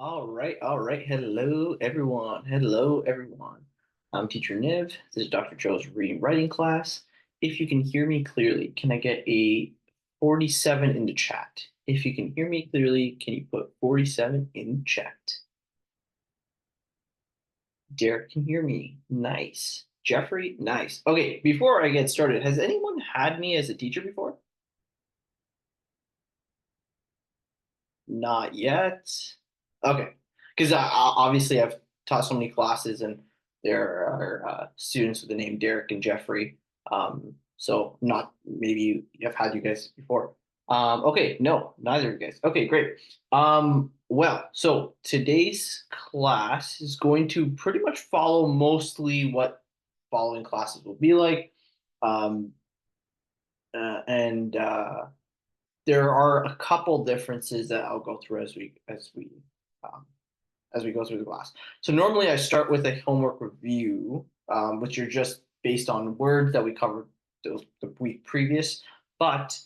All right, all right. Hello, everyone. Hello, everyone. I'm Teacher Niv. This is Dr. Joe's reading writing class. If you can hear me clearly, can I get a 47 in the chat? If you can hear me clearly, can you put 47 in chat? Derek can hear me. Nice. Jeffrey, nice. Okay, before I get started, has anyone had me as a teacher before? Not yet. Okay. Because obviously I've taught so many classes and there are students with the name Derek and Jeffrey. So not maybe I've had you guys before. Okay, no, neither of you guys. Okay, great. Well, so today's class is going to pretty much follow mostly what following classes will be like. Um, and There are a couple differences that I'll go through um, as we go through the class. So normally I start with a homework review, which are just based on words that we covered the week previous. But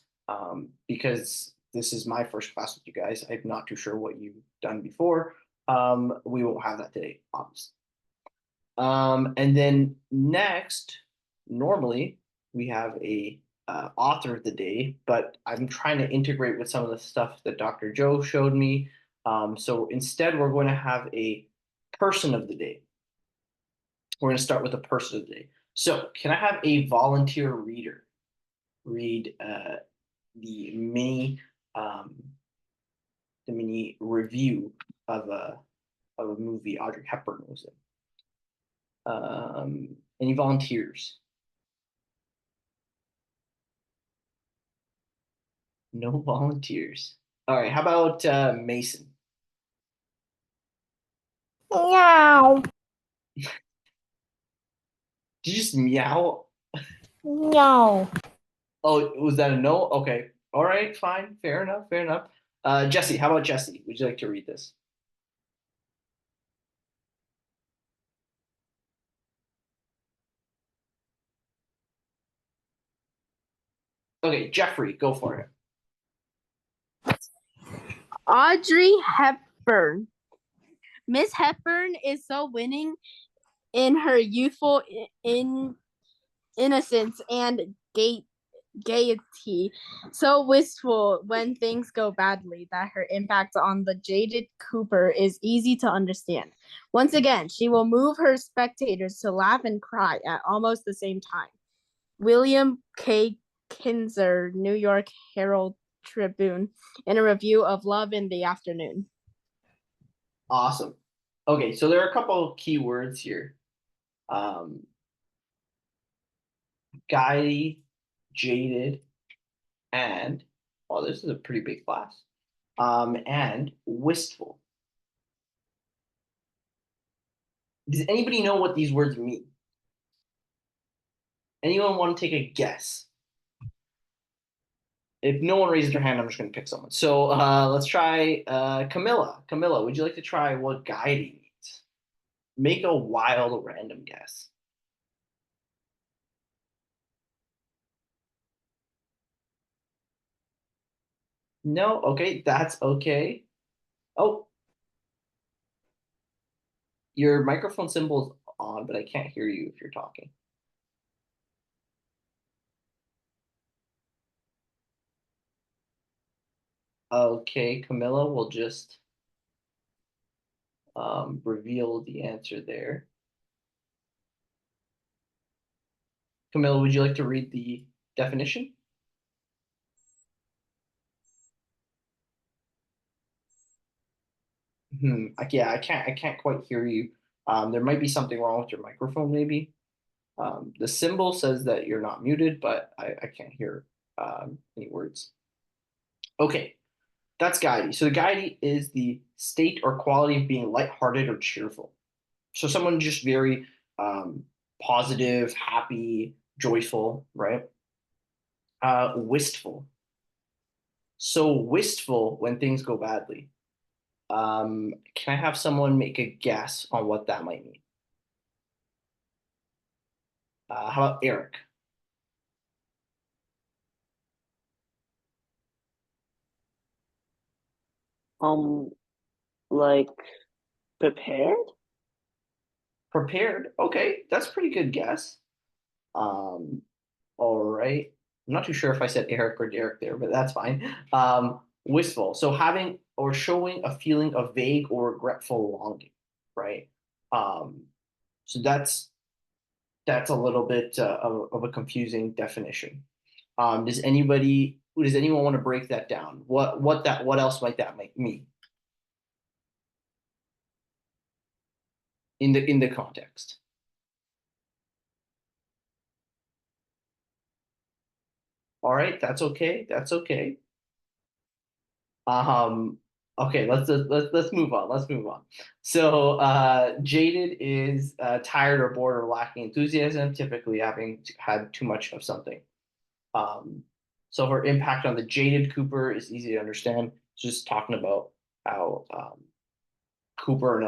because this is my first class with you guys, I'm not too sure what you've done before. We won't have that today, obviously. And then next, normally we have a author of the day, but I'm trying to integrate with some of the stuff that Dr. Joe showed me. So instead, we're going to have a person of the day. We're going to start with a person of the day. So, can I have a volunteer reader read the mini um, the mini review of a movie Audrey Hepburn was in? Any volunteers? No volunteers. All right, how about Mason? Meow, Did you just meow? meow. Oh, was that a no? Okay. All right, fine. Fair enough. Fair enough. Jesse, how about Jesse? Would you like to read this? Okay, Jeffrey, go for it. Audrey Hepburn. Miss Hepburn is so winning in her youthful innocence and gaiety, so wistful when things go badly that her impact on the jaded Cooper is easy to understand. Once again, she will move her spectators to laugh and cry at almost the same time. William K. Kinzer, New York Herald Tribune, in a review of Love in the Afternoon. Awesome. Okay, so there are a couple of key words here. Um, Guy, jaded, and oh, this is a pretty big class. And wistful. Does anybody know what these words mean? Anyone want to take a guess? If no one raises their hand, I'm just going to pick someone. So let's try Camilla. Camilla, would you like to try what guiding means? Make a wild random guess. No? Okay, that's okay. Oh, your microphone symbol is on, but I can't hear you if you're talking. Okay, Camilla will just reveal the answer there. Camilla, would you like to read the definition? Yeah, I can't quite hear you. There might be something wrong with your microphone, maybe. The symbol says that you're not muted, but I can't hear any words. Okay, that's gaiety. So the gaiety is the state or quality of being lighthearted or cheerful. So someone just very positive, happy, joyful, right? Wistful. So wistful when things go badly. Can I have someone make a guess on what that might mean? How about Eric? Um, Like prepared? Prepared. Okay, that's a pretty good guess. All right. I'm not too sure if I said Eric or Derek there, but that's fine. Wistful. So having or showing a feeling of vague or regretful longing, right? Um, so that's a little bit of a confusing definition. Does anyone want to break that down? What else might that make mean in the context? All right, that's okay. That's okay. Um, okay, let's move on. Let's move on. So, jaded is tired or bored or lacking enthusiasm, typically having had too much of something. Um, so her impact on the jaded Cooper is easy to understand. It's just talking about how Cooper,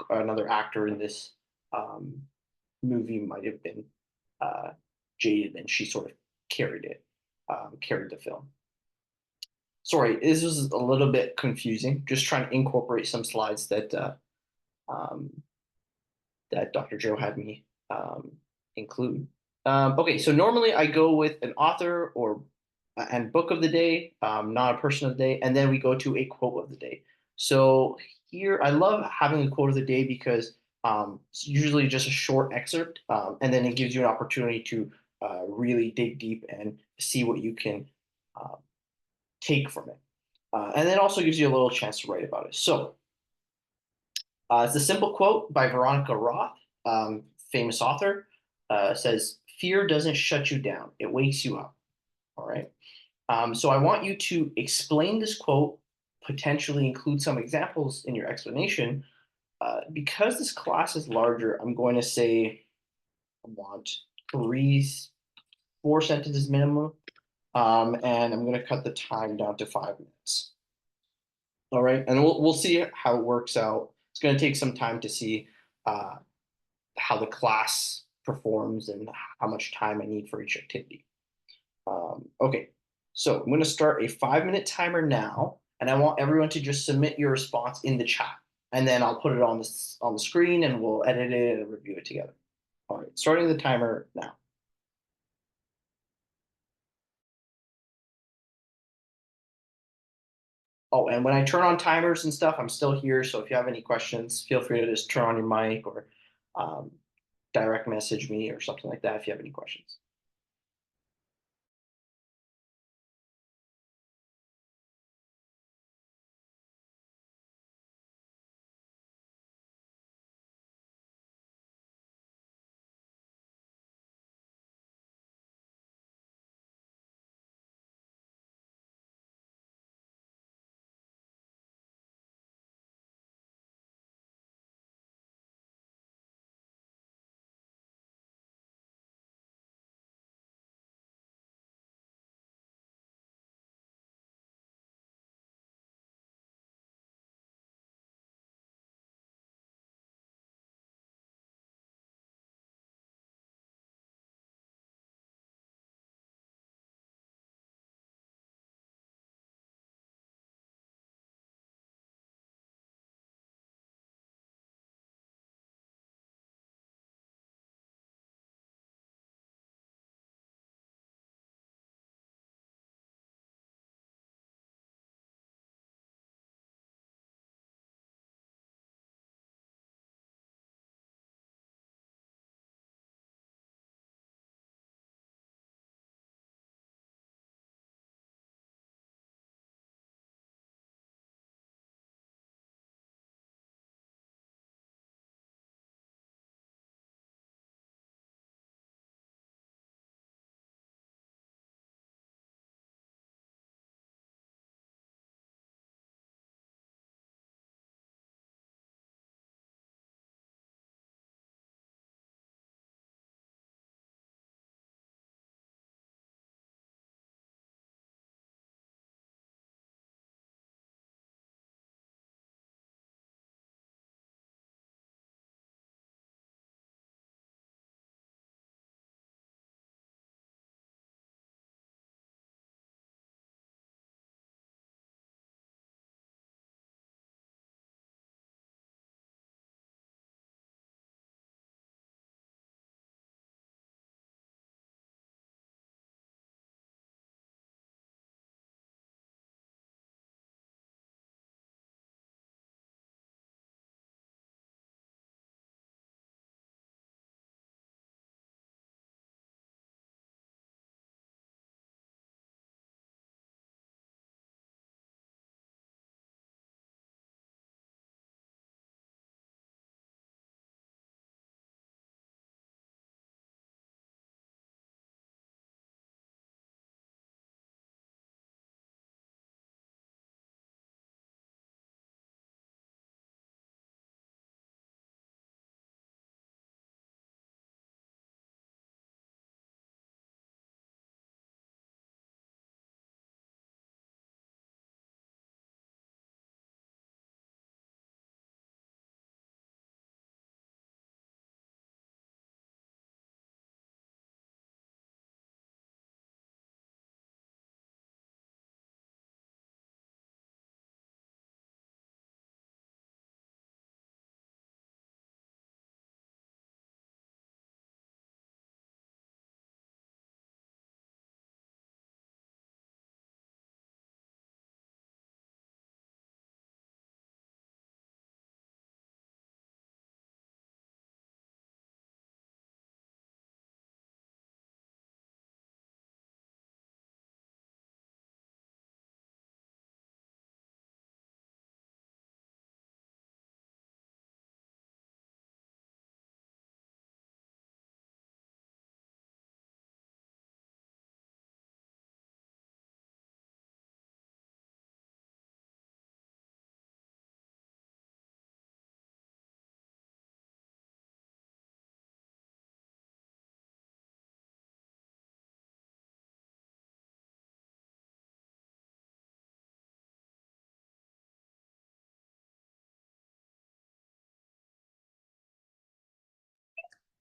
another actor in this um, movie, might have been uh, jaded, and she sort of carried the film. Sorry, this was a little bit confusing. Just trying to incorporate some slides um, that Dr. Joe had me include. Okay, so normally I go with an author or and book of the day, not a person of the day, and then we go to a quote of the day. So here, I love having a quote of the day because it's usually just a short excerpt, and then it gives you an opportunity to really dig deep and see what you can uh, take from it. And it also gives you a little chance to write about it. So it's a simple quote by Veronica Roth, famous author. Says, "Fear doesn't shut you down; it wakes you up." All right. So I want you to explain this quote, potentially include some examples in your explanation. Because this class is larger, I'm going to say I want three, 4 sentences minimum, and I'm going to cut the time down to 5 minutes. All right, and we'll see how it works out. It's going to take some time to see uh, how the class performs and how much time I need for each activity. Okay, so I'm going to start a 5 minute timer now, and I want everyone to just submit your response in the chat, and then I'll put it on the screen, and we'll edit it and review it together. All right, starting the timer now. Oh, and when I turn on timers and stuff, I'm still here. So if you have any questions, feel free to just turn on your mic or um, direct message me or something like that if you have any questions.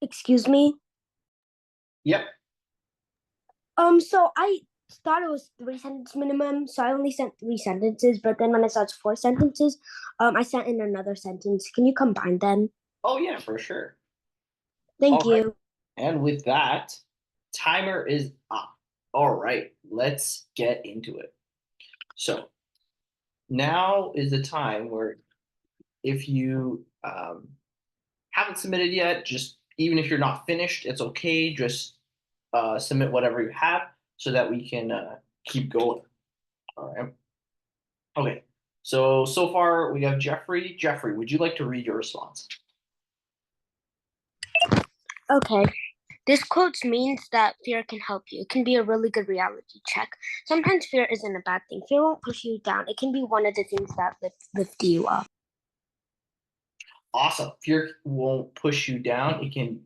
Excuse me. Yep. So I thought it was 3 sentence minimum, so I only sent 3 sentences. But then when I saw it's 4 sentences, I sent in another sentence. Can you combine them? Oh yeah, for sure. Thank All right. you. And with that, timer is up. All right, let's get into it. So now is the time where if you haven't submitted yet, just even if you're not finished, it's okay. Just submit whatever you have so that we can keep going. All right. Okay. So far we have Jeffrey. Jeffrey, would you like to read your response? Okay. This quote means that fear can help you. It can be a really good reality check. Sometimes fear isn't a bad thing. Fear won't push you down. It can be one of the things that lift you up. Awesome. Fear won't push you down. It can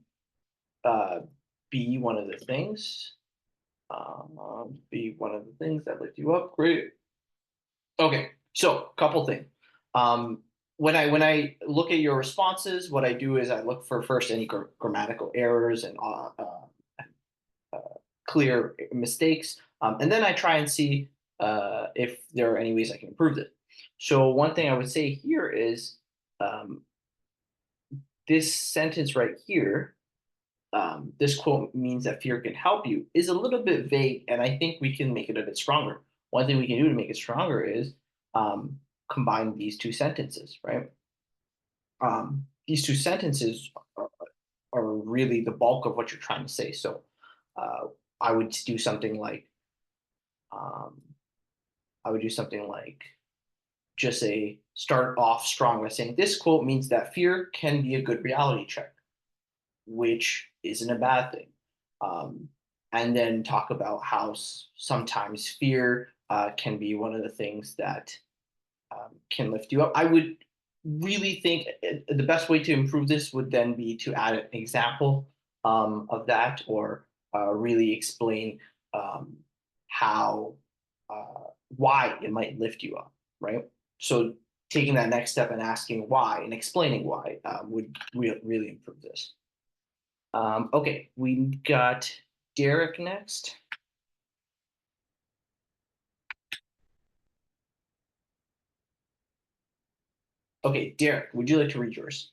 be one of the things. Be one of the things that lift you up. Great. Okay, so couple things. When I look at your responses, what I do is I look for first any grammatical errors and clear mistakes, and then I try and see if there are any ways I can improve it. So one thing I would say here is um, this sentence right here. This quote means that fear can help you is a little bit vague, and I think we can make it a bit stronger. One thing we can do to make it stronger is combine these two sentences, right? These two sentences are really the bulk of what you're trying to say. So uh, I would do something like, um, I would do something like, just say, start off strong by saying, this quote means that fear can be a good reality check, which isn't a bad thing. Um, and then talk about how sometimes fear can be one of the things that can lift you up. I would really think the best way to improve this would then be to add an example of that, or really explain how why it might lift you up, right? So taking that next step and asking why and explaining why would really improve this. Okay, we got Derek next. Okay, Derek, would you like to read yours?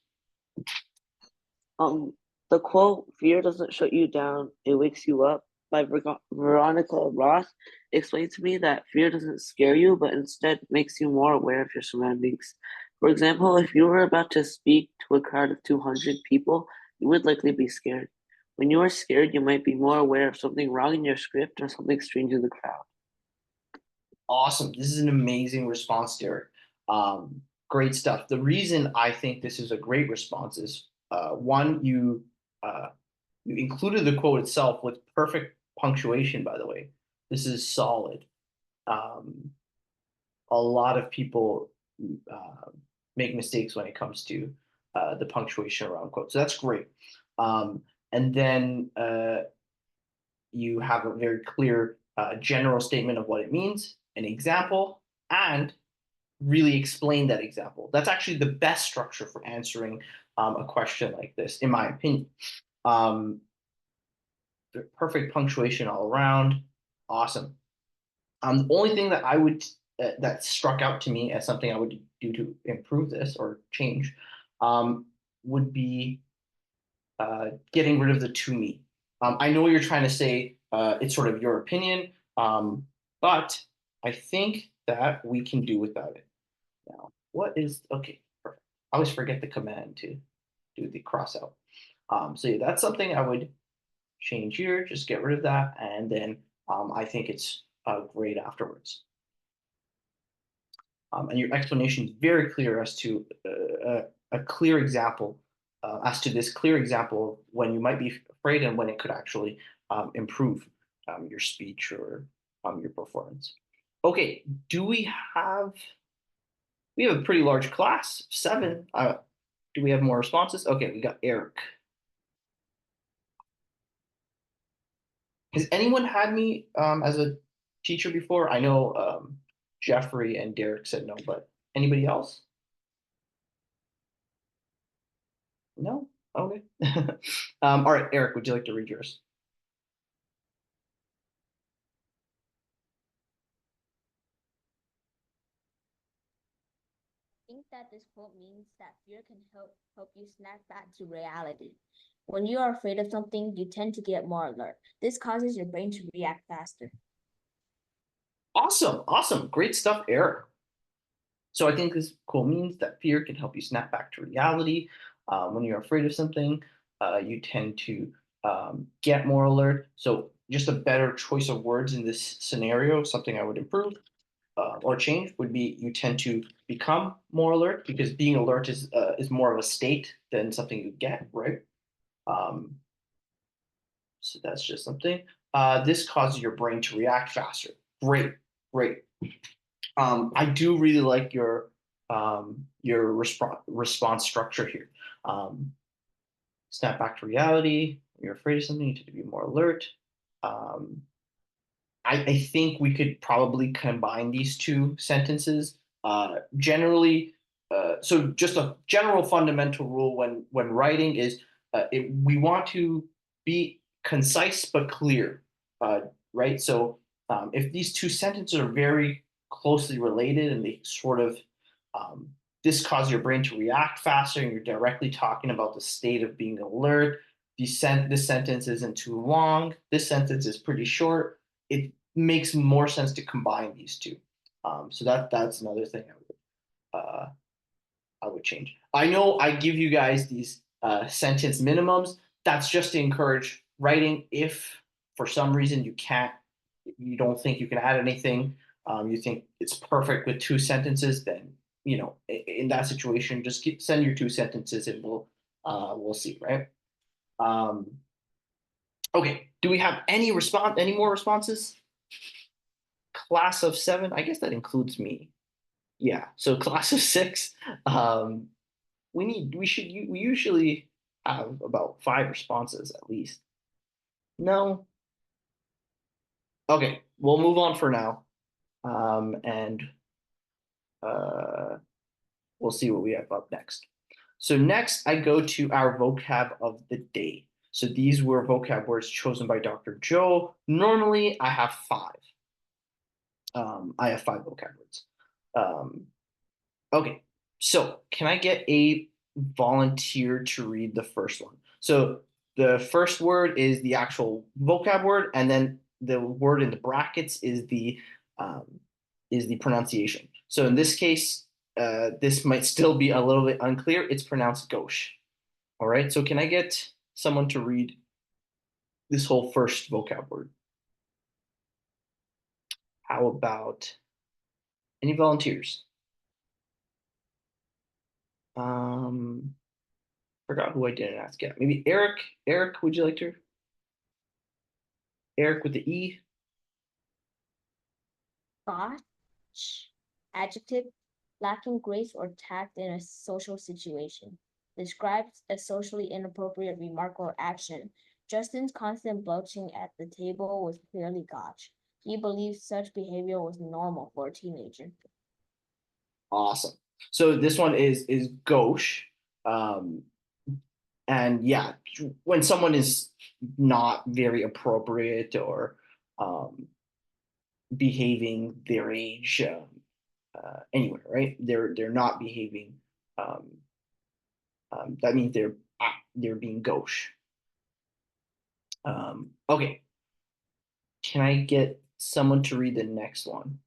The quote, fear doesn't shut you down, it wakes you up, by Veronica Roth, explained to me that fear doesn't scare you, but instead makes you more aware of your surroundings. For example, if you were about to speak to a crowd of 200 people, you would likely be scared. When you are scared, you might be more aware of something wrong in your script or something strange in the crowd. Awesome. This is an amazing response, Derek. Great stuff. The reason I think this is a great response is one, you included the quote itself with perfect punctuation, by the way. This is solid. A lot of people make mistakes when it comes to the punctuation around quotes. So that's great. And then you have a very clear general statement of what it means, an example, and really explain that example. That's actually the best structure for answering a question like this, in my opinion. Perfect punctuation all around. Awesome. The only thing that I would that struck out to me as something I would do to improve this or change would be getting rid of the to me. I know you're trying to say it's sort of your opinion, but I think that we can do without it. Now, what is okay? Perfect. I always forget the command to do the cross out. So yeah, that's something I would change here. Just get rid of that, and then I think it's great afterwards. And your explanation is very clear as to a clear example, as to this clear example of when you might be afraid and when it could actually improve your speech or your performance. Okay, we have a pretty large class, 7. Do we have more responses? Okay, we got Eric. Has anyone had me as a teacher before? I know Jeffrey and Derek said no, but anybody else? No? Okay. All right, Eric, would you like to read yours? Think that this quote means that fear can help you snap back to reality. When you are afraid of something, you tend to get more alert. This causes your brain to react faster. Awesome, awesome, great stuff, Eric. So I think this quote means that fear can help you snap back to reality. When you're afraid of something, you tend to get more alert. So just a better choice of words in this scenario, something I would improve or change would be you tend to become more alert because being alert is more of a state than something you get, right? Um, so that's just something. This causes your brain to react faster. Great, great. I do really like your response structure here. Snap back to reality. When you're afraid of something, you need to be more alert. Um, I think we could probably combine these two sentences. Generally, so just a general fundamental rule when writing is we want to be concise but clear, right? So if these two sentences are very closely related and they sort of um, this causes your brain to react faster, and you're directly talking about the state of being alert. This sentence isn't too long. This sentence is pretty short. It makes more sense to combine these two. So that's another thing I would change. I know I give you guys these sentence minimums. That's just to encourage writing. If for some reason you don't think you can add anything, you think it's perfect with two sentences, then in that situation, just send your two sentences and we'll see, right? Um, okay. Do we have any more responses? Class of 7, I guess that includes me. Yeah, so class of 6. We usually have about 5 responses at least. No. Okay, we'll move on for now. And we'll see what we have up next. So next I go to our vocab of the day. So these were vocab words chosen by Dr. Joe. Normally I have 5. I have 5 vocab words. Okay, so can I get a volunteer to read the first one? So the first word is the actual vocab word, and then the word in the brackets is the pronunciation. So in this case, this might still be a little bit unclear. It's pronounced gauche. All right, so can I get someone to read this whole first vocab word? How about any volunteers? Forgot who I didn't ask yet. Maybe Eric. Eric, would you like to? Eric with the E. Gotch, adjective, lacking grace or tact in a social situation. Describes a socially inappropriate remark or action. Justin's constant belching at the table was clearly gotch. He believed such behavior was normal for a teenager. Awesome. So this one is gauche. Um, and yeah, when someone is not very appropriate or behaving their age anywhere, right? They're not behaving. Um, that means they're being gauche. Okay. Can I get someone to read the next one?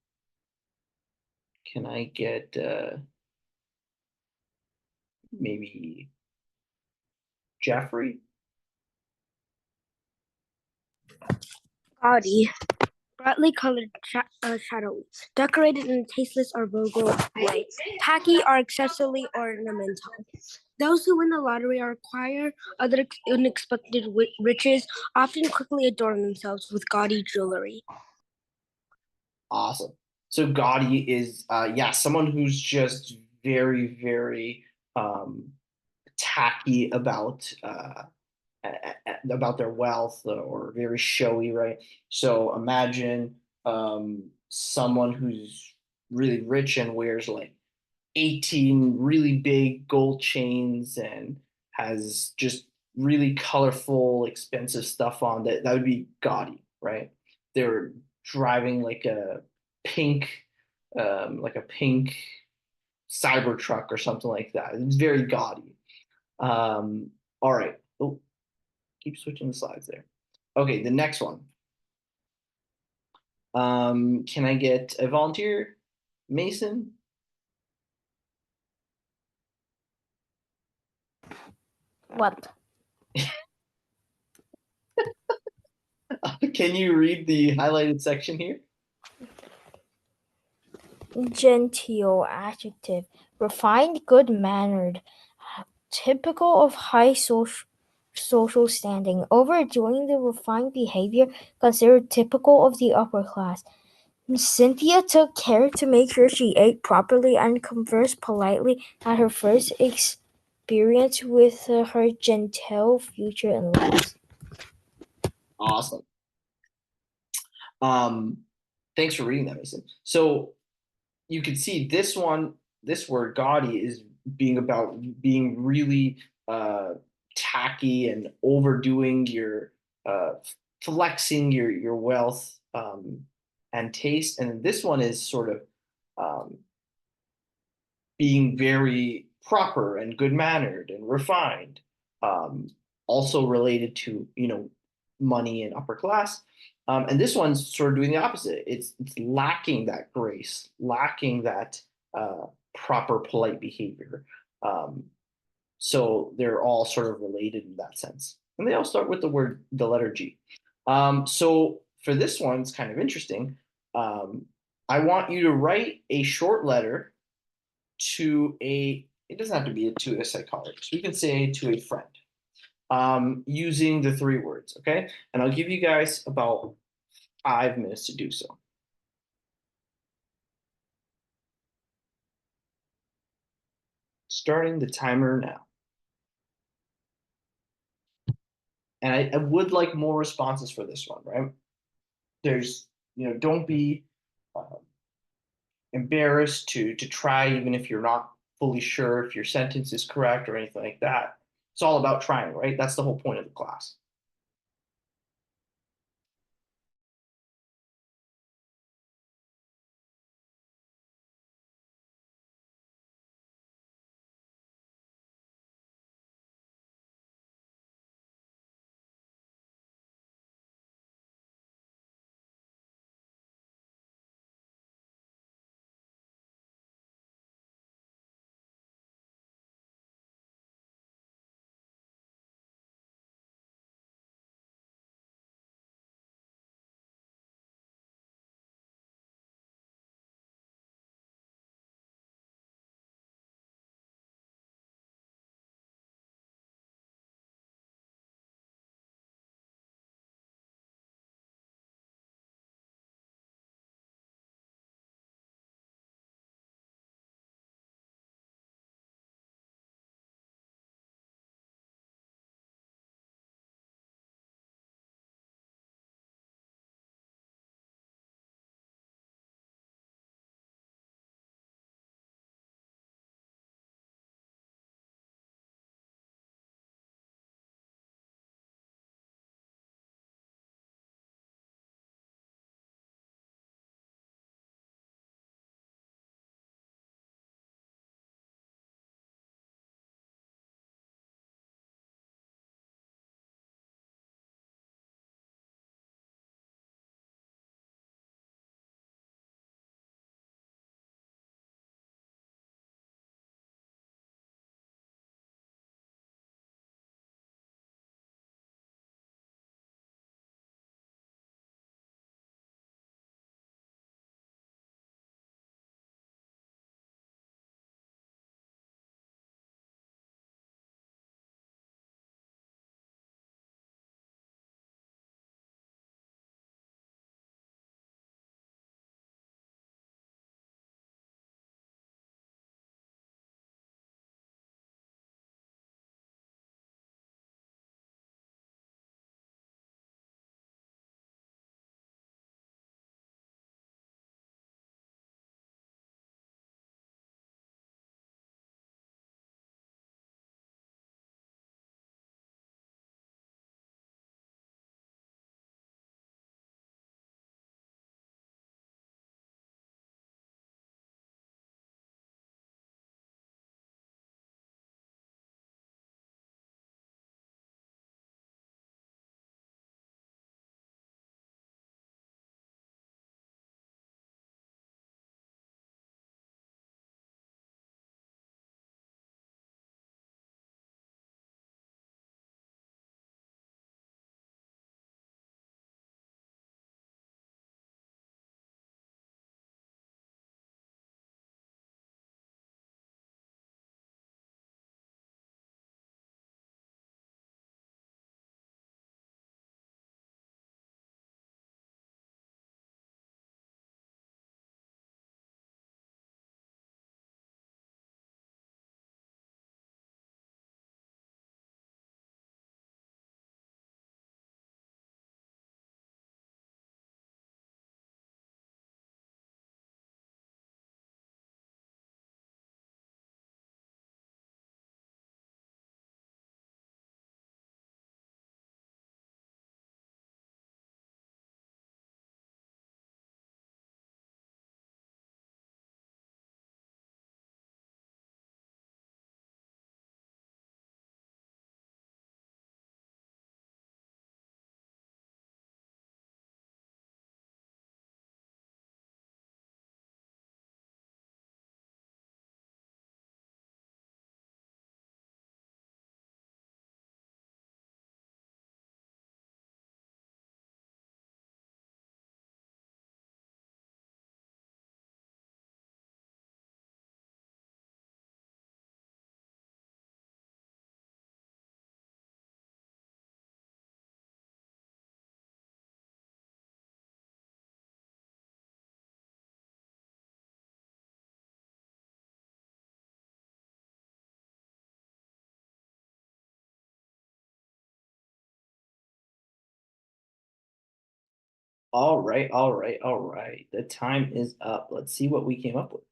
Can I get maybe Jeffrey? Gaudy. Brightly colored shadows, decorated in a tasteless or vulgar way. Tacky are excessively ornamental. Those who win the lottery or acquire other unexpected riches often quickly adorn themselves with gaudy jewelry. Awesome. So gaudy is someone who's just very, very tacky about their wealth or very showy, right? So imagine someone who's really rich and wears like 18 really big gold chains and has just really colorful, expensive stuff on, that would be gaudy, right? They're driving like a pink Cybertruck or something like that. It's very gaudy. All right. Oh, keep switching the slides there. Okay, the next one. Can I get a volunteer? Mason? What? Can you read the highlighted section here? Genteel, adjective, refined, good mannered, typical of high social standing, overdoing the refined behavior considered typical of the upper class. Cynthia took care to make sure she ate properly and conversed politely at her first experience with her genteel future in-laws. Awesome. Thanks for reading that, Mason. So you can see this one, this word gaudy is being about being really tacky and overdoing your flexing your wealth and taste. And this one is sort of being very proper and good mannered and refined. Also related to, money and upper class. And this one's sort of doing the opposite. It's lacking that grace, lacking that proper polite behavior. So they're all sort of related in that sense. And they all start with the letter G. So for this one, it's kind of interesting. I want you to write a short letter it doesn't have to be to a psychologist. We can say to a friend, using the 3 words, okay? And I'll give you guys about 5 minutes to do so. Starting the timer now. And I would like more responses for this one, right? Don't be embarrassed to try, even if you're not fully sure if your sentence is correct or anything like that. It's all about trying, right? That's the whole point of the class. All right, all right, all right. The time is up. Let's see what we came up with.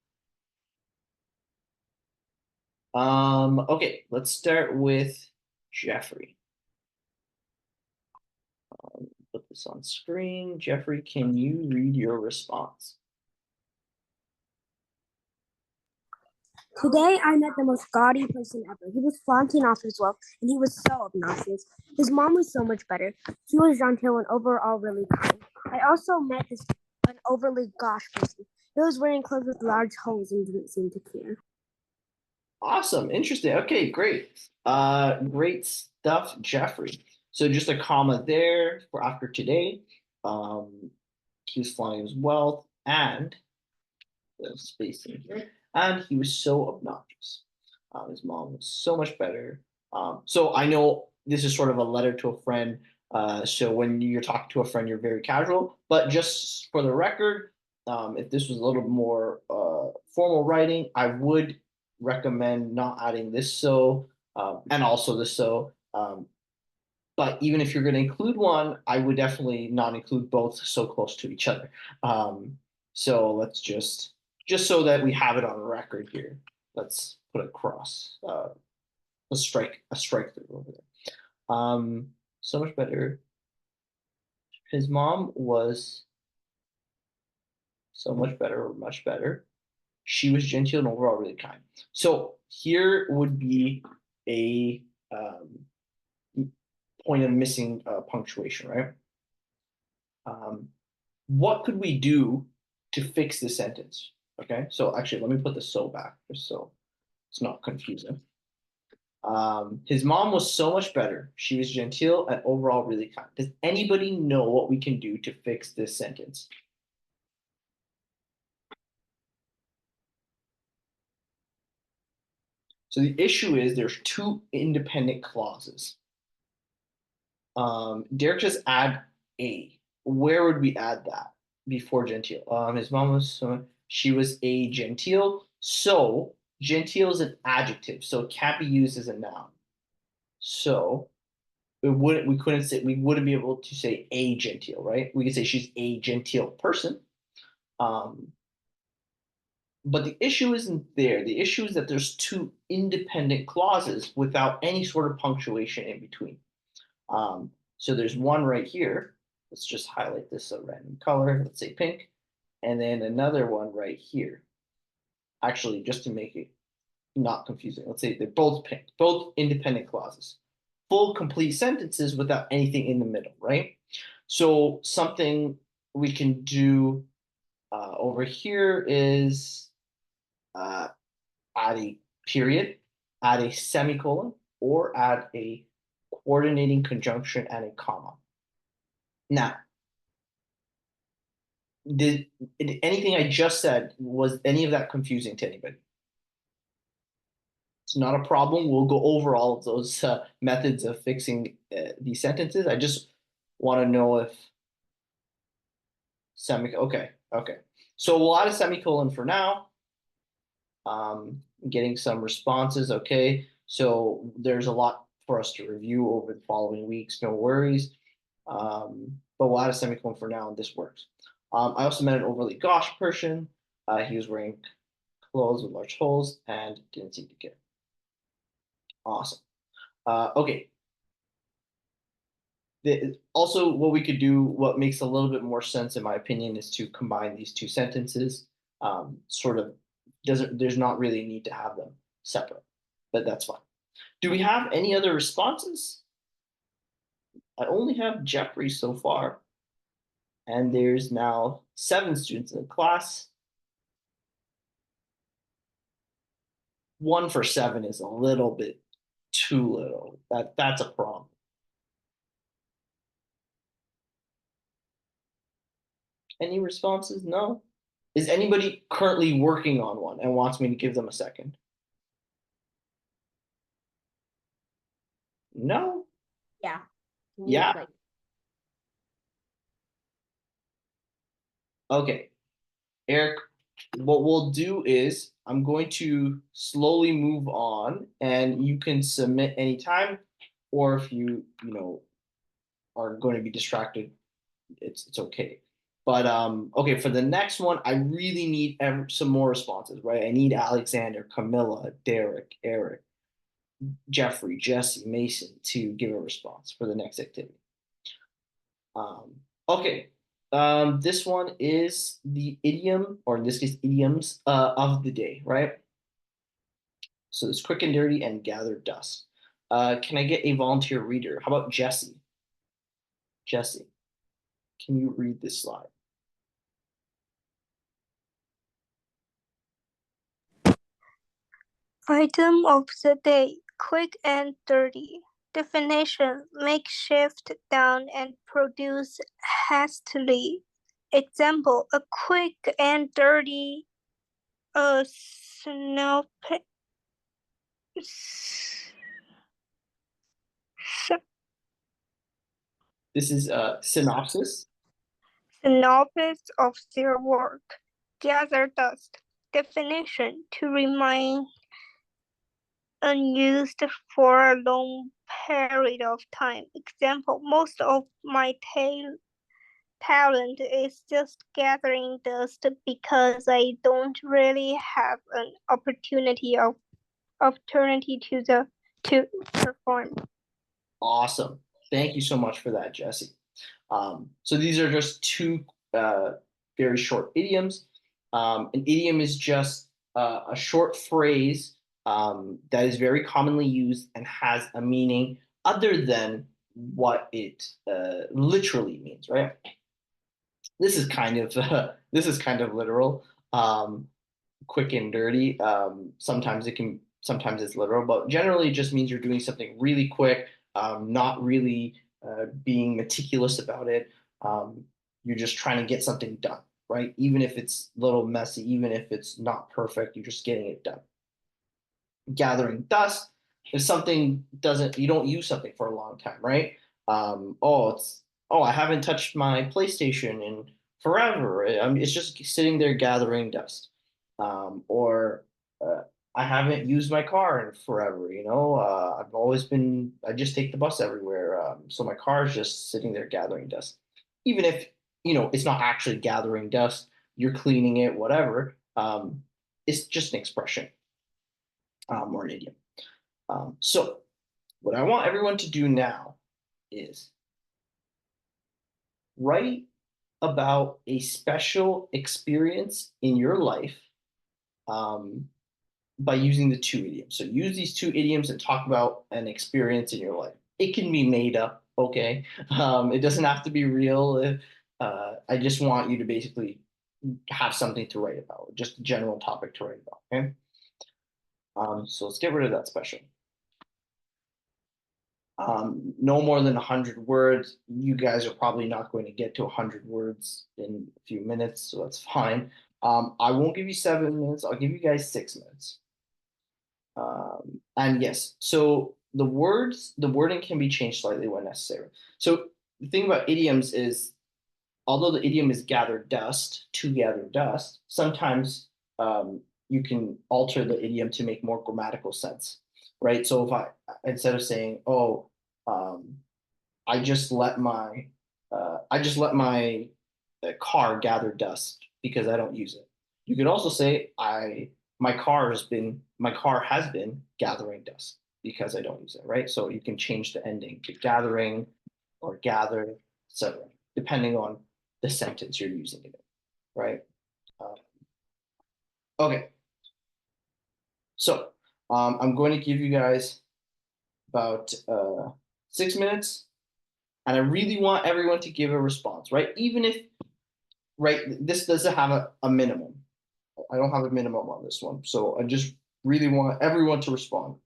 Okay, let's start with Jeffrey. Put this on screen. Jeffrey, can you read your response? Today I met the most gaudy person ever. He was flaunting off his wealth, and he was so obnoxious. His mom was so much better. She was genteel and overall really kind. I also met an overly gauche person. He was wearing clothes with large holes and didn't seem to care. Awesome, interesting. Okay, great. Great stuff, Jeffrey. So just a comma there for after today. He was flaunting his wealth and the spacing here, and he was so obnoxious. His mom was so much better. So I know this is sort of a letter to a friend. So when you're talking to a friend, you're very casual. But just for the record, if this was a little more formal writing, I would recommend not adding this so and also this so. But even if you're going to include one, I would definitely not include both so close to each other. So let's just so that we have it on record here. Let's put a cross, a strike through over there. So much better. His mom was so much better, or much better. She was genteel and overall really kind. So here would be a point of missing punctuation, right? What could we do to fix the sentence? Okay, so actually, let me put the so back just so it's not confusing. His mom was so much better. She was genteel and overall really kind. Does anybody know what we can do to fix this sentence? So the issue is there's two independent clauses. Derek just add a. Where would we add that before genteel? His mom was she was a genteel. So genteel is an adjective, so it can't be used as a noun. So we couldn't say we wouldn't be able to say a genteel, right? We could say she's a genteel person. But the issue isn't there. The issue is that there's two independent clauses without any sort of punctuation in between. So there's one right here. Let's just highlight this a random color. Let's say pink. And then another one right here. Actually, just to make it not confusing, let's say they're both pink, both independent clauses. Full complete sentences without anything in the middle, right? So something we can do over here is add a period, add a semicolon, or add a coordinating conjunction and a comma. Now, did anything I just said, was any of that confusing to anybody? It's not a problem. We'll go over all of those methods of fixing these sentences. I just want to know if okay. So we'll add a semicolon for now. Getting some responses. Okay, so there's a lot for us to review over the following weeks. No worries. But we'll add a semicolon for now, and this works. I also met an overly gauche person. He was wearing clothes with large holes and didn't seem to care. Awesome. Okay. Also, what we could do, what makes a little bit more sense, in my opinion, is to combine these two sentences. Sort of there's not really a need to have them separate, but that's fine. Do we have any other responses? I only have Jeffrey so far. And there's now 7 students in the class. 1 for 7 is a little bit too little. That's a problem. Any responses? No. Is anybody currently working on one and wants me to give them a second? No. Yeah. Yeah. Okay. Eric, what we'll do is I'm going to slowly move on, and you can submit anytime, or if you are going to be distracted, it's okay. But okay, for the next one, I really need some more responses, right? I need Alexander, Camilla, Derek, Eric, Jeffrey, Jesse, Mason to give a response for the next activity. Okay. This one is the idiom, or in this case, idioms of the day, right? So it's quick and dirty and gather dust. Can I get a volunteer reader? How about Jesse? Jesse, can you read this slide? Item of the day, quick and dirty. Definition, makeshift down and produce hastily. Example, a quick and dirty snow This is a synopsis. synopsis of their work. Gather dust. Definition, to remain unused for a long period of time. Example, most of my talent is just gathering dust because I don't really have an opportunity to perform. Awesome. Thank you so much for that, Jesse. So these are just two very short idioms. An idiom is just a short phrase that is very commonly used and has a meaning other than what it literally means, right? This is kind of this is kind of literal. Quick and dirty. Sometimes it's literal, but generally it just means you're doing something really quick, not really being meticulous about it. You're just trying to get something done, right? Even if it's a little messy, even if it's not perfect, you're just getting it done. Gathering dust if something doesn't, you don't use something for a long time, right? I haven't touched my PlayStation in forever. It's just sitting there gathering dust. Or I haven't used my car in forever. I just take the bus everywhere. So my car is just sitting there gathering dust. Even if, it's not actually gathering dust, you're cleaning it, whatever. It's just an expression or an idiom. So what I want everyone to do now is write about a special experience in your life by using the two idioms. So use these two idioms and talk about an experience in your life. It can be made up, okay? It doesn't have to be real. I just want you to basically have something to write about, just a general topic to write about, okay? So let's get rid of that special. No more than 100 words. You guys are probably not going to get to 100 words in a few minutes, so that's fine. I won't give you 7 minutes. I'll give you guys 6 minutes. And yes, so the wording can be changed slightly when necessary. So the thing about idioms is, although the idiom is gather dust, to gather dust, sometimes you can alter the idiom to make more grammatical sense, right? So if instead of saying, I just let my car gather dust because I don't use it. You could also say my car has been gathering dust because I don't use it, right? So you can change the ending to gathering or gather, etc., depending on the sentence you're using it in, right? Okay. So I'm going to give you guys about 6 minutes, and I really want everyone to give a response, right? Even if, right, this doesn't have a minimum. I don't have a minimum on this one. So I just really want everyone to respond,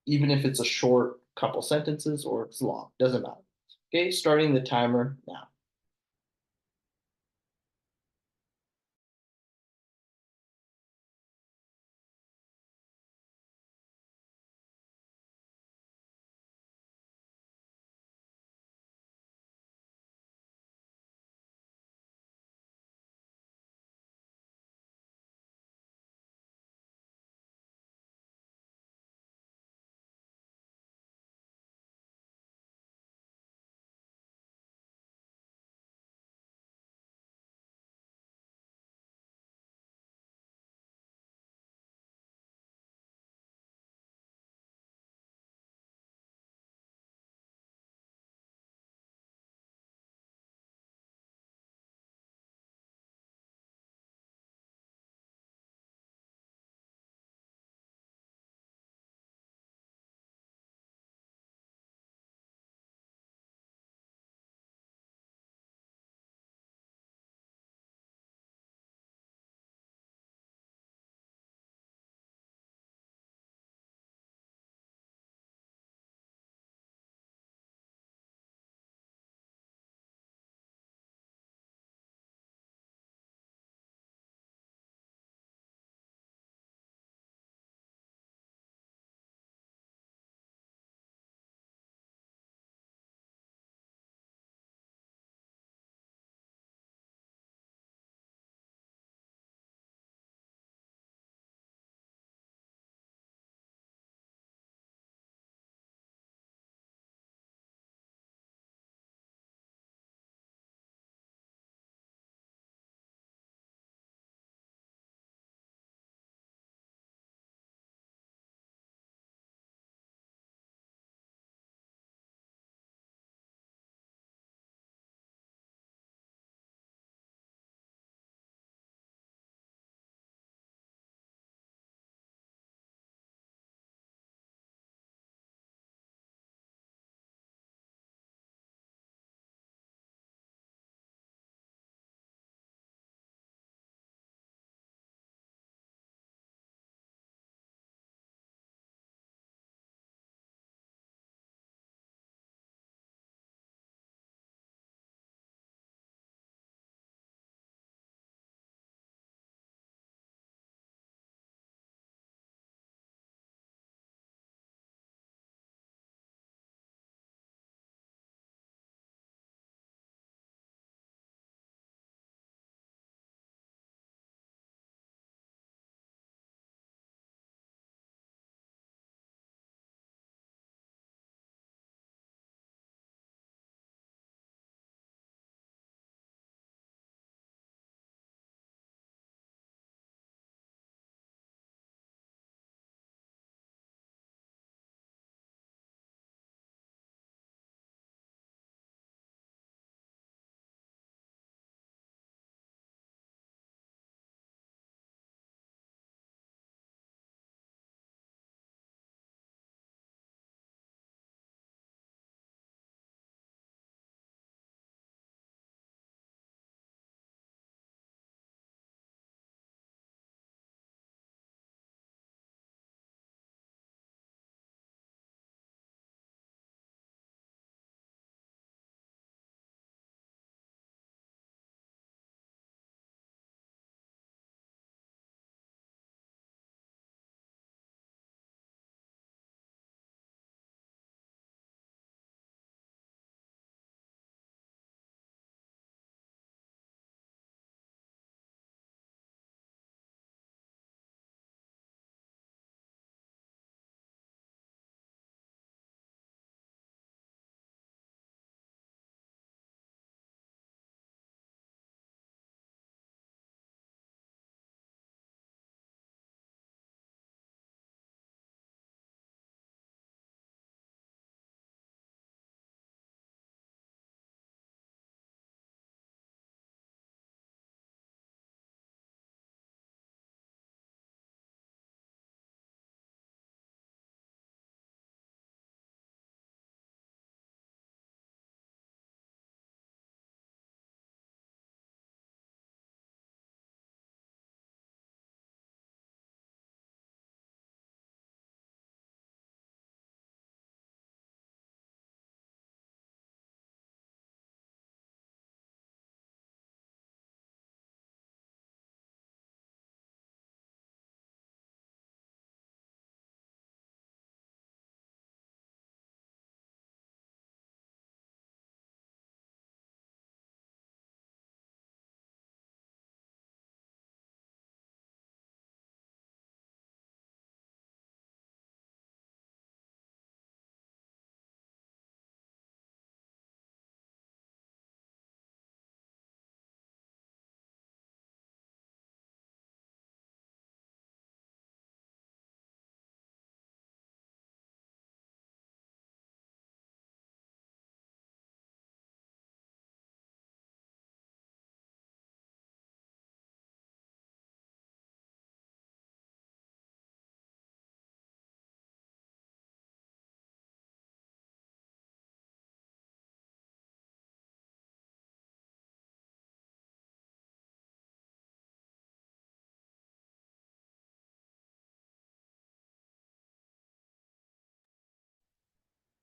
even if it's a short couple sentences or it's long, doesn't matter. Okay, starting the timer now.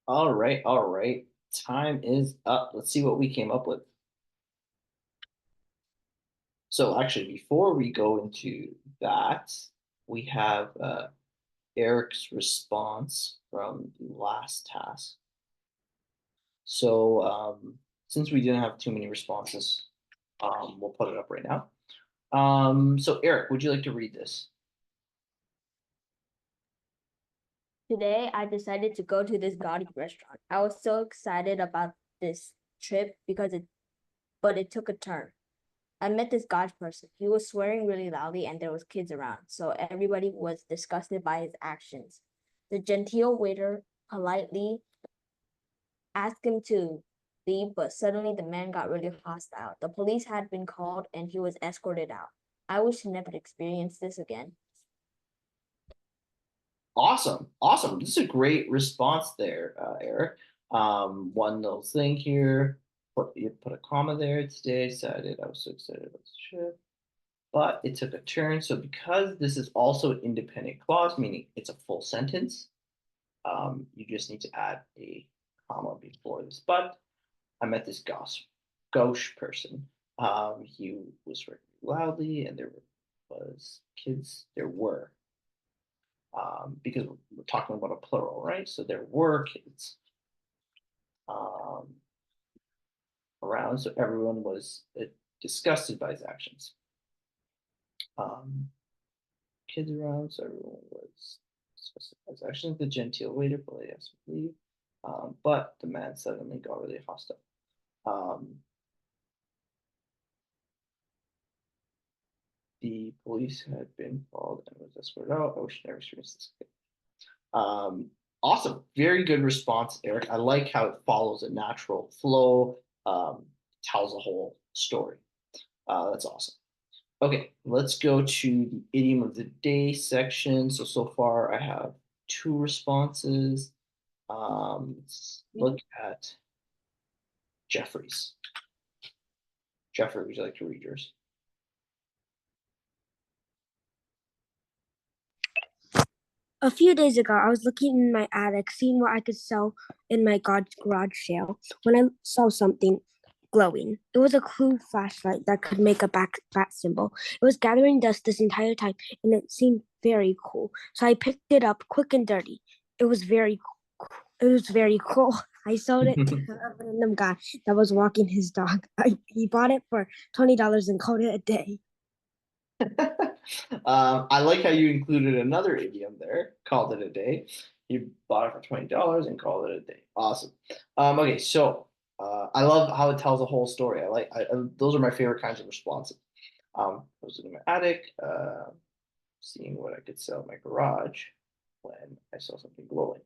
All right, all right. Time is up. Let's see what we came up with. So actually, before we go into that, we have Eric's response from the last task. So since we didn't have too many responses, we'll put it up right now. So Eric, would you like to read this? Today, I decided to go to this gaudy restaurant. I was so excited about this trip but it took a turn. I met this God person. He was swearing really loudly and there was kids around, so everybody was disgusted by his actions. The genteel waiter politely asked him to leave, but suddenly the man got really hostile. The police had been called and he was escorted out. I wish he never experienced this again. Awesome, awesome. This is a great response there, Eric. One little thing here. You put a comma there. Today I decided I was so excited about this trip, but it took a turn. So because this is also an independent clause, meaning it's a full sentence, you just need to add a comma before this. But I met this gauche person. He was swearing loudly, and there was kids. There were because we're talking about a plural, right? So there were kids around, so everyone was disgusted by his actions. Kids around, so everyone was disgusted by his actions. The genteel waiter politely asked him to leave, but the man suddenly got really hostile. The police had been called and was escorted out. I wish I never experienced this again. Awesome. Very good response, Eric. I like how it follows a natural flow, tells a whole story. That's awesome. Okay, let's go to the idiom of the day section. So far I have 2 responses. Let's look at Jeffrey's. Jeffrey, would you like to read yours? A few days ago, I was looking in my attic, seeing what I could sell in my garage sale, when I saw something glowing. It was a Clue flashlight that could make a bat symbol. It was gathering dust this entire time, and it seemed very cool. So I picked it up, quick and dirty. It was very cool. I sold it to a random guy that was walking his dog. He bought it for $20 and called it a day. I like how you included another idiom there, called it a day. You bought it for $20 and called it a day. Awesome. Okay, so I love how it tells a whole story. Those are my favorite kinds of responses. I was in my attic, seeing what I could sell in my garage when I saw something glowing.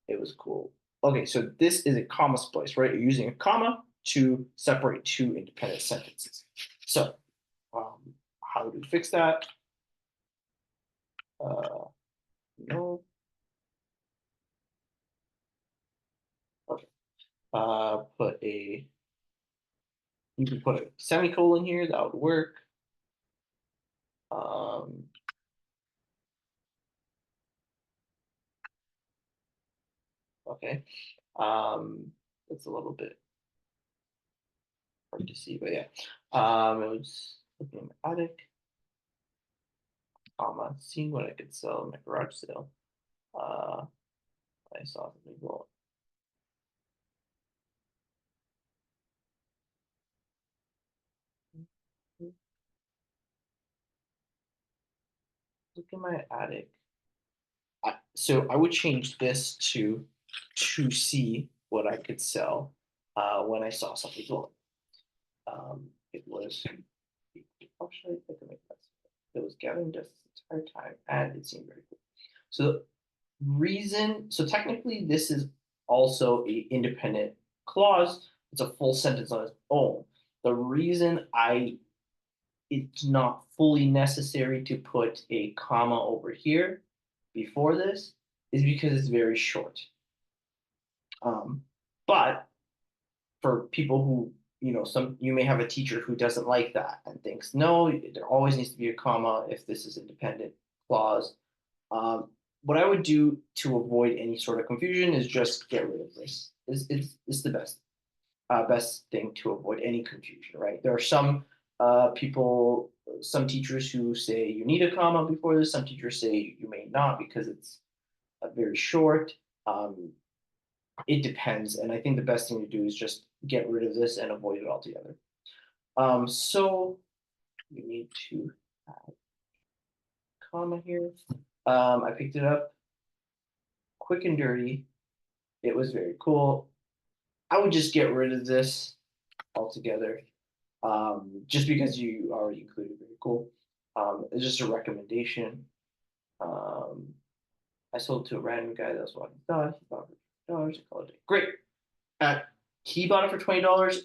It was cool. Okay, so this is a comma splice, right? You're using a comma to separate 2 independent sentences. So how do we fix that? No. Okay. You can put a semicolon here, that would work. Okay. It's a little bit hard to see, but yeah. It was looking in my attic, comma, seeing what I could sell in my garage sale. I saw something glowing. Look in my attic. So I would change this to see what I could sell when I saw something glowing. It was actually I can make that. It was gathering dust this entire time, and it seemed very cool. So so technically this is also a independent clause. It's a full sentence on its own. The reason it's not fully necessary to put a comma over here before this is because it's very short. But for people who, you may have a teacher who doesn't like that and thinks, no, there always needs to be a comma if this is independent clause. what I would do to avoid any sort of confusion is just get rid of this. It's the best thing to avoid any confusion, right? There are some people, some teachers who say you need a comma before this. Some teachers say you may not because it's very short. It depends, and I think the best thing to do is just get rid of this and avoid it altogether. So we need to add comma here. I picked it up. Quick and dirty. It was very cool. I would just get rid of this altogether. Just because you already included very cool. It's just a recommendation. I sold to a random guy. That's what he thought. He bought it for $20. I called it great. He bought it for $20,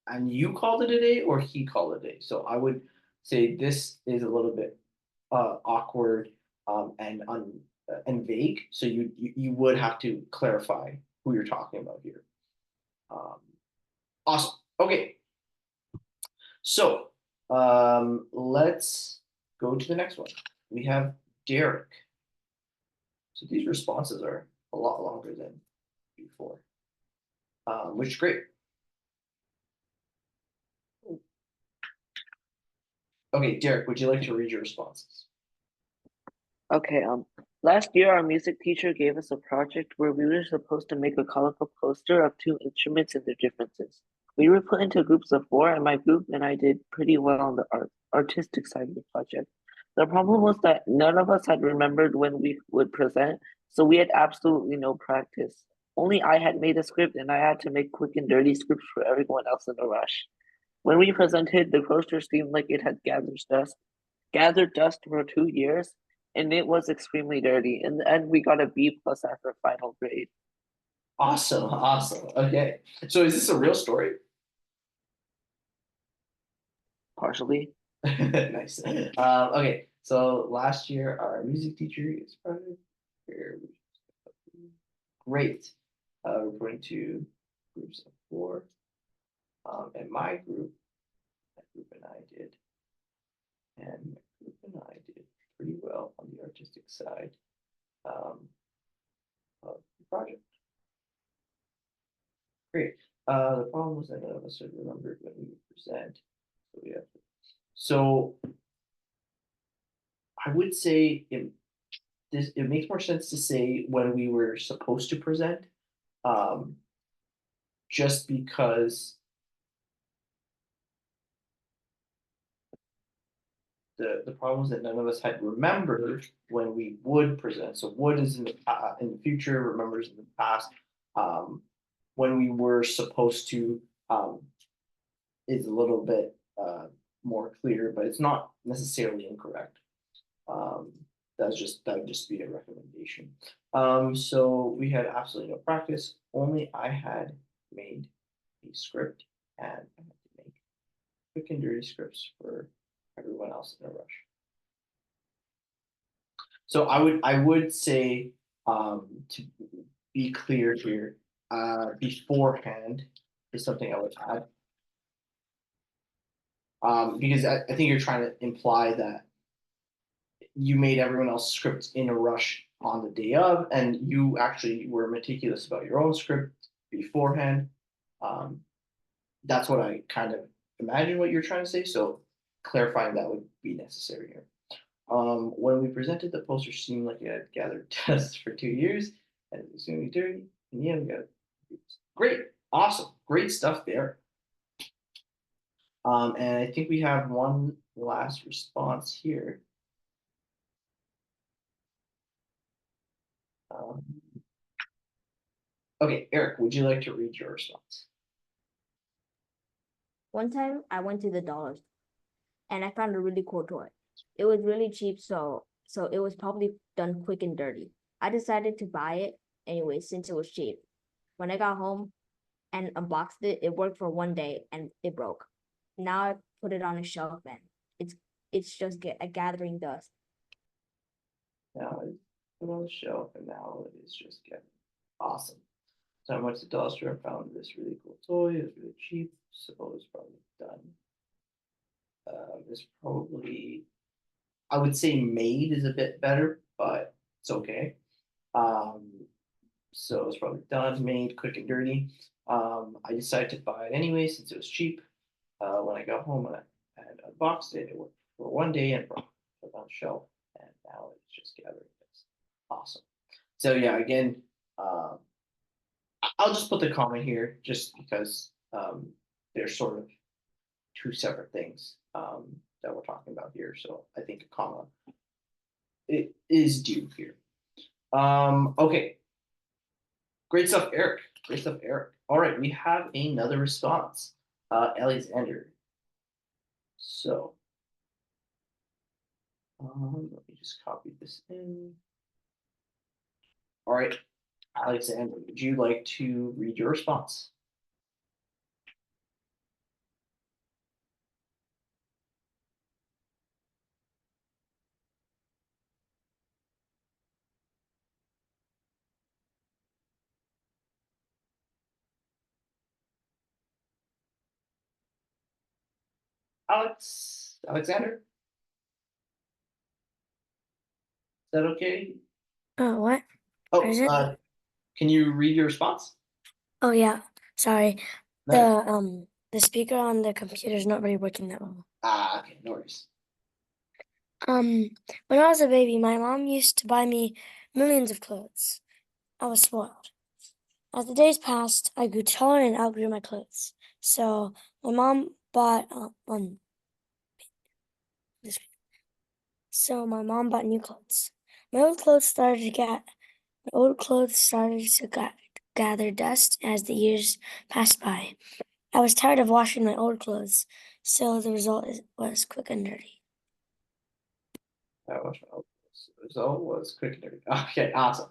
and you called it a day, or he called it a day. So I would say this is a little bit awkward and vague. So you would have to clarify who you're talking about here. Awesome. Okay. So let's go to the next one. We have Derek. So these responses are a lot longer than before, which is great. Okay, Derek, would you like to read your responses? Okay, last year our music teacher gave us a project where we were supposed to make a colorful poster of two instruments and their differences. We were put into groups of 4, and my group and I did pretty well on the artistic side of the project. The problem was that none of us had remembered when we would present, so we had absolutely no practice. Only I had made a script, and I had to make quick and dirty scripts for everyone else in a rush. When we presented, the poster seemed like it had gathered dust for 2 years, and it was extremely dirty. In the end, we got a B+ after final grade. Awesome, awesome. Okay, so is this a real story? Partially. Nice. Okay, so last year our music teacher is probably here. Great. We're putting two groups of 4. And my group and I did, and my group and I did pretty well on the artistic side of the project. Great. The problem was that none of us had remembered when we would present. So I would say it makes more sense to say when we were supposed to present, just because the problem was that none of us had remembered when we would present. So would is in the future, remembers in the past. When we were supposed to is a little bit more clear, but it's not necessarily incorrect. That would just be a recommendation. So we had absolutely no practice. Only I had made a script, and I had to make quick and dirty scripts for everyone else in a rush. So I would say to be clear here, beforehand is something I would add. Because I think you're trying to imply that you made everyone else's scripts in a rush on the day of, and you actually were meticulous about your own script beforehand. That's what I kind of imagine what you're trying to say. So clarifying that would be necessary here. When we presented, the poster seemed like it had gathered dust for 2 years, and it was going to be dirty. In the end, we got it. Great, awesome, great stuff there. And I think we have one last response here. Okay, Eric, would you like to read your response? One time I went to the dollar store and I found a really cool toy. It was really cheap, so it was probably done quick and dirty. I decided to buy it anyway since it was cheap. When I got home and unboxed it, it worked for 1 day and it broke. Now I put it on a shelf and it's just gathering dust. Now it's put on the shelf, and now it is just getting awesome. So I went to the dollar store and found this really cool toy. It was really cheap, so it was probably done. It's probably, I would say made is a bit better, but It's okay. So it's probably done, made, quick and dirty. I decided to buy it anyway since it was cheap. When I got home and I had unboxed it, it worked for one day and put it on the shelf, and now it's just gathering. It's awesome. So yeah, again, I'll just put the comment here just because they're sort of two separate things that we're talking about here. So I think a comma it is due here. Okay. Great stuff, Eric. Great stuff, Eric. All right, we have another response. Alexander. So let me just copy this in. All right, Alexander, would you like to read your response? Alexander, is that okay? Oh, what? Oh, Is it? can you read your response? Oh, yeah. Sorry. No. The speaker on the computer is not really working that well. Okay, no worries. When I was a baby, my mom used to buy me millions of clothes. I was spoiled. As the days passed, I grew taller and outgrew my clothes. So my mom bought this. So my mom bought new clothes. My old clothes started to gather dust as the years passed by. I was tired of washing my old clothes, so the was quick and dirty. That was the result was quick and dirty. Okay, awesome.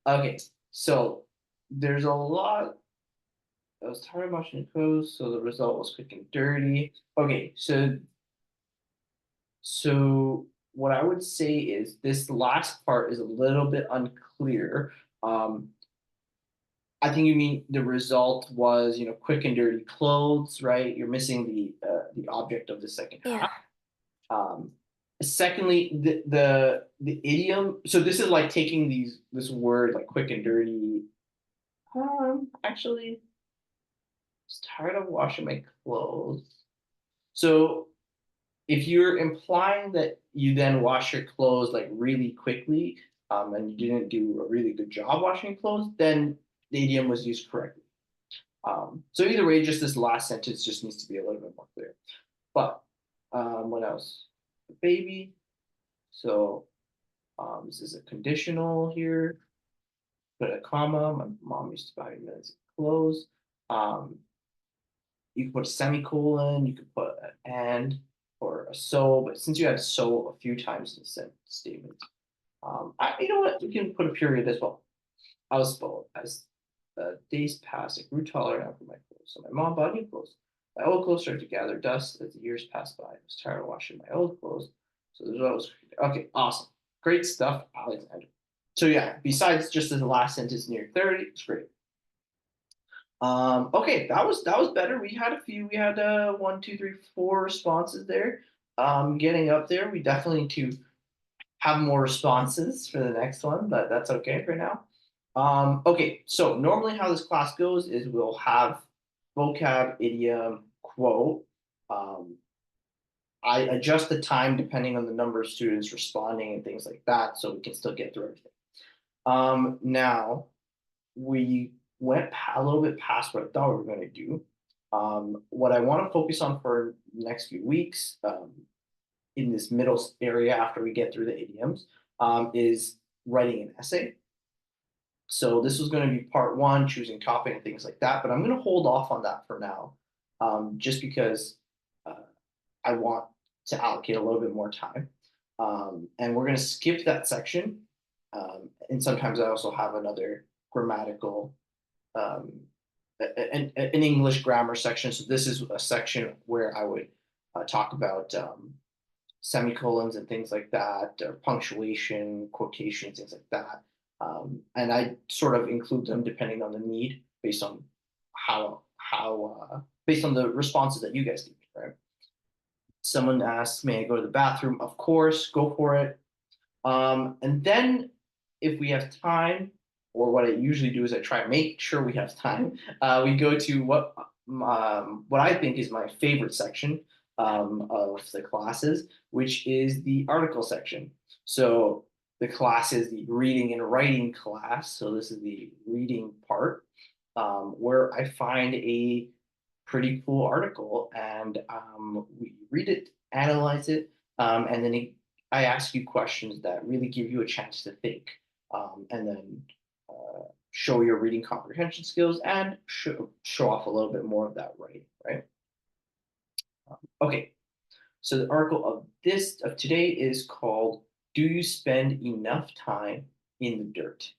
Okay, so there's a lot. I was tired of washing clothes, so the result was quick and dirty. Okay, so what I would say is this last part is a little bit unclear. I think you mean the result was, quick and dirty clothes, right? You're missing the object of the second half. Secondly, the idiom. So this is like taking this word like quick and dirty. Actually, I was tired of washing my clothes. So if you're implying that you then wash your clothes like really quickly, and you didn't do a really good job washing clothes, then the idiom was used correctly. So either way, just this last sentence just needs to be a little bit more clear. But when I was a baby, so this is a conditional here. Put a comma. My mom used to buy me millions of clothes. You can put a semicolon. You could put an and or a so. But since you had so a few times in the statement, you know what? You can put a period as well. I was spoiled as the days passed. I grew taller and outgrew my clothes. So my mom bought new clothes. My old clothes started to gather dust as the years passed by. I was tired of washing my old clothes. So there's always okay, awesome. Great stuff, Alexander. So yeah, besides just the last sentence near 30, it's great. Okay, that was better. We had a few, we had 1, 2, 3, 4 responses there. Getting up there. We definitely need to have more responses for the next one, but that's okay for now. Okay, so normally how this class goes is we'll have vocab, idiom, quote. I adjust the time depending on the number of students responding and things like that, so we can still get through everything. Now we went a little bit past what I thought we were going to do. What I want to focus on for the next few weeks, in this middle area after we get through the idioms, is writing an essay. So this was going to be part one, choosing topic and things like that, but I'm going to hold off on that for now, just because I want to allocate a little bit more time. And we're going to skip that section. And sometimes I also have another grammatical, an English grammar section. So this is a section where I would talk about semicolons and things like that, or punctuation, quotations, things like that. And I sort of include them depending on the need, based on based on the responses that you guys give, right? Someone asks, "May I go to the bathroom?" Of course, go for it. And then if we have time, or what I usually do is I try and make sure we have time, we go to what I think is my favorite section of the classes, which is the article section. So the class is the reading and writing class. So this is the reading part, where I find a pretty cool article and we read it, analyze it, and then I ask you questions that really give you a chance to think, and then show your reading comprehension skills and show off a little bit more of that writing, right? Okay, so the article of today is called "Do You Spend Enough Time in the Dirt?"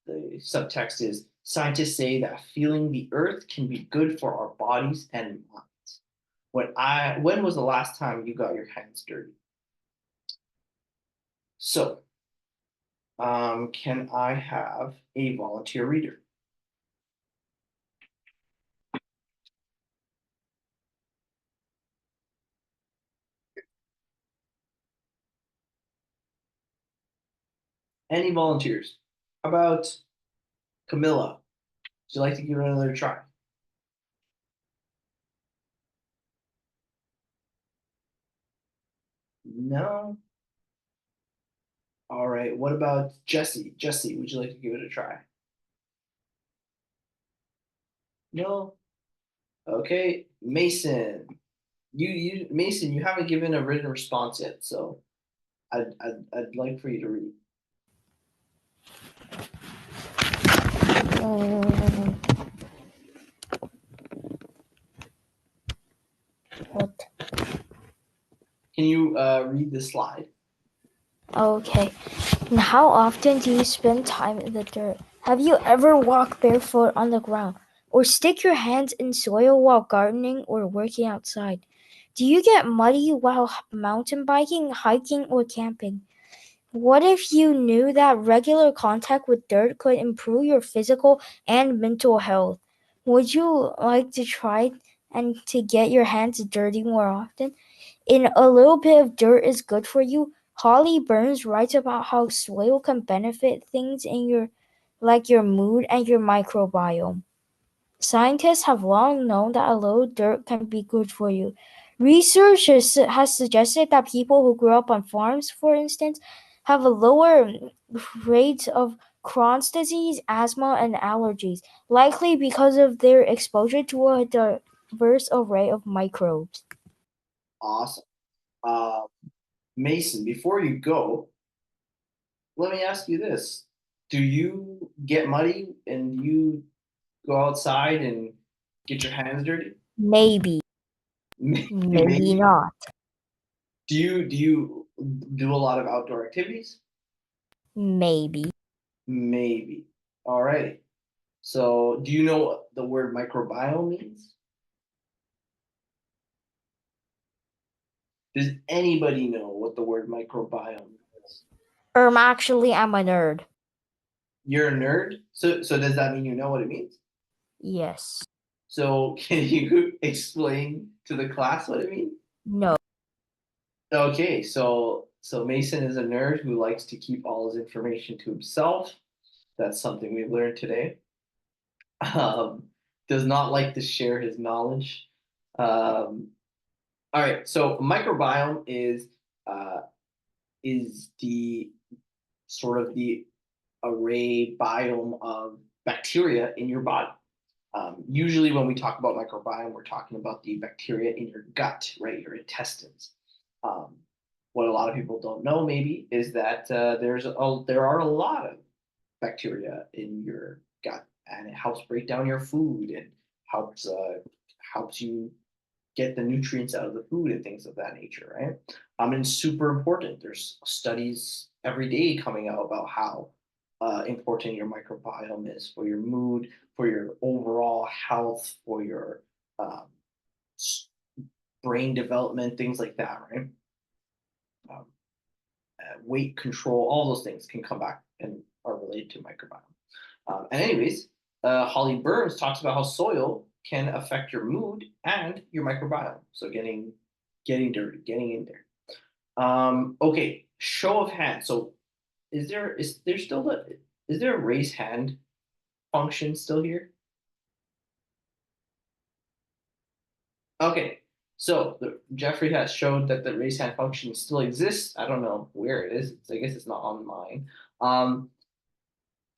The subtext is scientists say that feeling the earth can be good for our bodies and minds. When was the last time you got your hands dirty? So, can I have a volunteer reader? Any volunteers? How about Camilla? Would you like to give it another try? No? All right. What about Jesse? Jesse, would you like to give it a try? No? Okay. Mason. Mason, you haven't given a written response yet, so I'd like for you to read. What? Can you read the slide? Okay. And how often do you spend time in the dirt? Have you ever walked barefoot on the ground or stick your hands in soil while gardening or working outside? Do you get muddy while mountain biking, hiking, or camping? What if you knew that regular contact with dirt could improve your physical and mental health? Would you like to try and to get your hands dirty more often? In A Little Bit of Dirt is Good for You, Holly Burns writes about how soil can benefit things in your mood and your microbiome. Scientists have long known that a little dirt can be good for you. Research has suggested that people who grew up on farms, for instance, have a lower rate of Crohn's disease, asthma, and allergies, likely because of their exposure to a diverse array of microbes. Awesome. Uh, Mason, before you go, let me ask you this. Do you get muddy and you go outside and get your hands dirty? Maybe, Maybe. maybe not. Do you do a lot of outdoor activities? Maybe. Maybe. All right. So, do you know what the word microbiome means? Does anybody know what the word microbiome means? Actually, I'm a nerd. You're a nerd? So does that mean you know what it means? Yes. So, can you explain to the class what it means? No. Okay, so Mason is a nerd who likes to keep all his information to himself. That's something we've learned today. Does not like to share his knowledge. All right, so microbiome is the sort of the array biome of bacteria in your body. Usually, when we talk about microbiome, we're talking about the bacteria in your gut, right, your intestines. What a lot of people don't know, maybe, is that there are a lot of bacteria in your gut, and it helps break down your food and helps you get the nutrients out of the food and things of that nature, right? And it's super important. There's studies every day coming out about how important your microbiome is for your mood, for your overall health, for your um, brain development, things like that, right? Um, Weight control, all those things can come back and are related to microbiome. And anyways, Holly Burns talks about how soil can affect your mood and your microbiome. So getting dirty, getting in there. Okay, show of hands. So is there still is there a raise hand function still here? Okay, so Jeffrey has showed that the raise hand function still exists. I don't know where it is. I guess it's not on mine.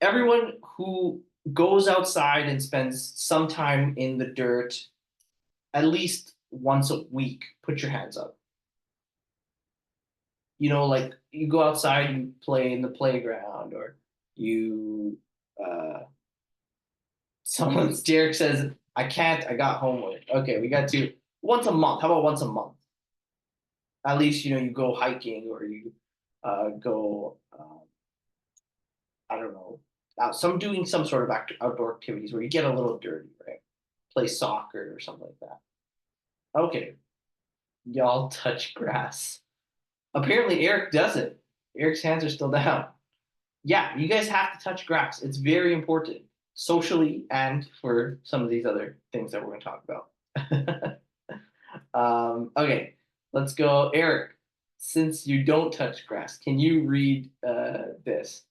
Everyone who goes outside and spends some time in the dirt at least once a week, put your hands up. You know, like you go outside, you play in the playground, or you someone's Derek says, I can't, I got homework. Okay, we got to once a month. How about once a month? At least you go hiking or you go I don't know, doing some sort of outdoor activities where you get a little dirty, right? Play soccer or something like that. Okay, y'all touch grass. Apparently, Eric doesn't. Eric's hands are still down. Yeah, you guys have to touch grass. It's very important socially and for some of these other things that we're going to talk about. Okay, let's go. Eric, since you don't touch grass, can you read this?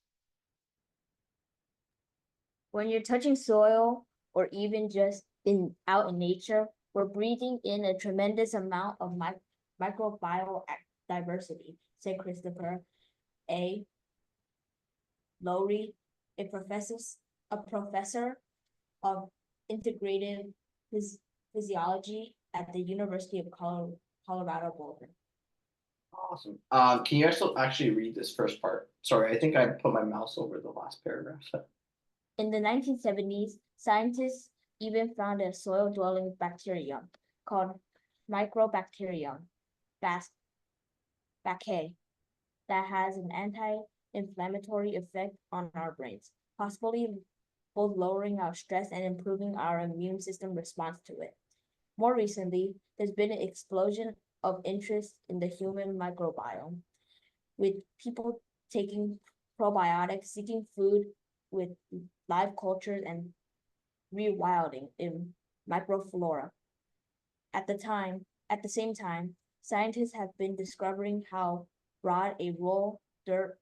When you're touching soil or even just out in nature, we're breathing in a tremendous amount of microbial diversity, said Christopher A. Lowry, a professor of integrative physiology at the University of Colorado Boulder. Awesome. Can you actually read this first part? Sorry, I think I put my mouse over the last paragraph. In the 1970s, scientists even found a soil-dwelling bacterium called Microbacterium vaccae that has an anti-inflammatory effect on our brains, possibly both lowering our stress and improving our immune system response to it. More recently, there's been an explosion of interest in the human microbiome, with people taking probiotics, seeking food with live cultures, and rewilding in microflora. At the same time, scientists have been discovering how broad a role dirt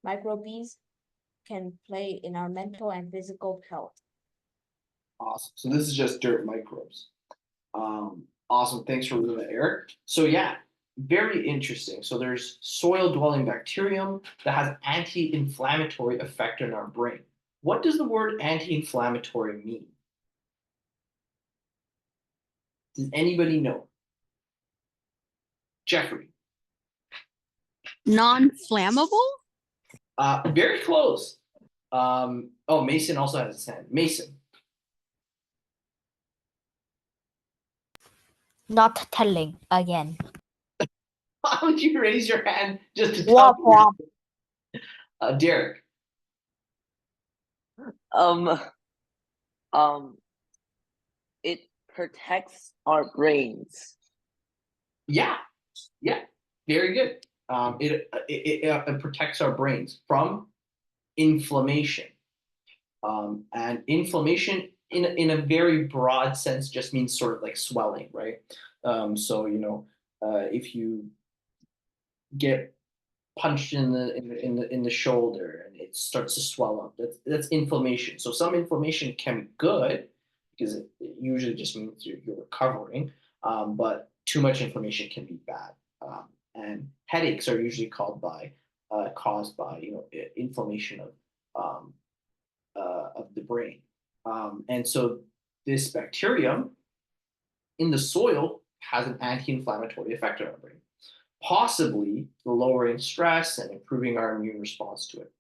microbes can play in our mental and physical health. Awesome. So this is just dirt microbes. Awesome. Thanks for reading that, Eric. So yeah, very interesting. So there's soil-dwelling bacterium that has anti-inflammatory effect on our brain. What does the word anti-inflammatory mean? Does anybody know? Jeffrey. Non-flammable? Very close. Oh, Mason also has his hand. Mason. Not telling again. Why would you raise your hand just to Womp tell womp. me? Derek. It protects our brains. Yeah, very good. It protects our brains from inflammation. And inflammation in a very broad sense just means sort of like swelling, right? So if you get punched in the shoulder and it starts to swell up, that's inflammation. So some inflammation can be good because it usually just means you're recovering, but too much inflammation can be bad. And headaches are usually caused by inflammation of the brain. And so this bacterium in the soil has an anti-inflammatory effect on our brain, possibly lowering stress and improving our immune response to it.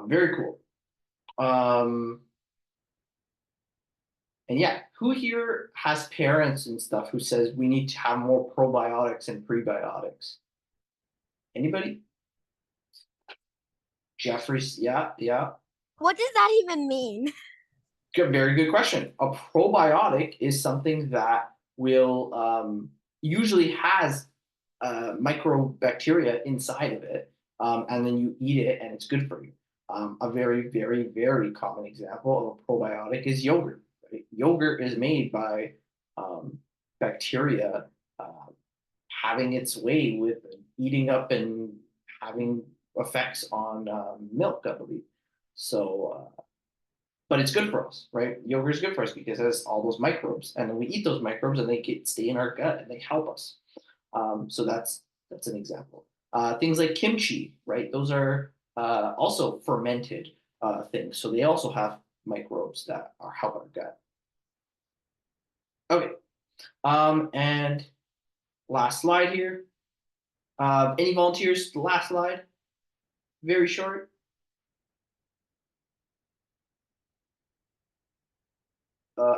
Very cool. And yeah, who here has parents and stuff who says we need to have more probiotics and prebiotics? Anybody? Jeffrey's, yeah. What does that even mean? Very good question. A probiotic is something that will usually has microbacteria inside of it, and then you eat it and it's good for you. A very, very, very common example of a probiotic is yogurt. Right? Yogurt is made by bacteria having its way with eating up and having effects on milk, I believe. So, but it's good for us, right? Yogurt is good for us because it has all those microbes, and then we eat those microbes, and they stay in our gut and they help us. So that's an example. Things like kimchi, right? Those are also fermented things, so they also have microbes that are help our gut. Okay, and last slide here. Any volunteers? The last slide, very short.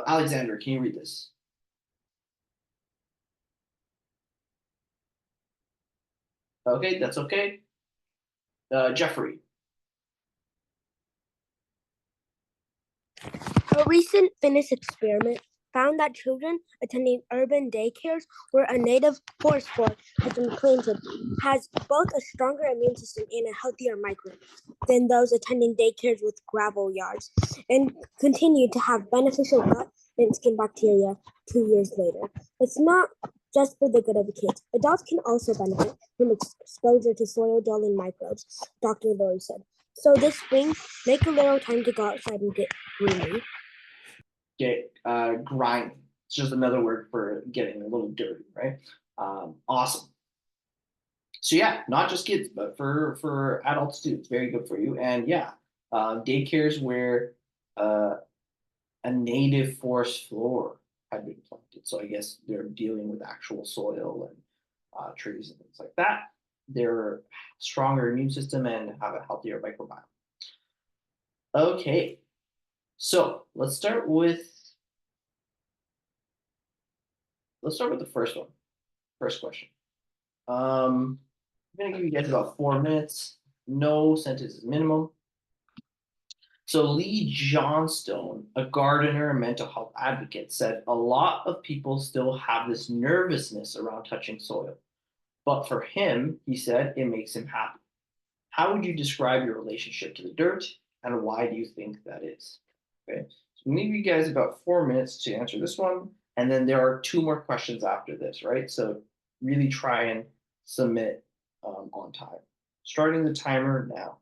Alexander, can you read this? Okay, that's okay. Jeffrey. A recent Finnish experiment found that children attending urban daycares where a native forest floor has been planted has both a stronger immune system and a healthier microbe than those attending daycares with gravel yards, and continue to have beneficial gut and skin bacteria 2 years later. It's not just for the good of the kids. Adults can also benefit from exposure to soil-dwelling microbes, Dr. Lori said. So this spring, make a little time to go outside and get green. Get grinding. It's just another word for getting a little dirty, right? Awesome. So yeah, not just kids, but for adults too. It's very good for you. And yeah, daycares where a native forest floor had been planted. So I guess they're dealing with actual soil and trees and things like that. They're stronger immune system and have a healthier microbiome. Okay, so let's start with the first one. First question. I'm gonna give you guys about 4 minutes. No sentences minimum. So Lee Johnstone, a gardener and mental health advocate, said a lot of people still have this nervousness around touching soil. But for him, he said, it makes him happy. How would you describe your relationship to the dirt, and why do you think that is? Okay, so I'm gonna give you guys about 4 minutes to answer this one, and then there are 2 more questions after this, right? So really try and submit on time. Starting the timer now.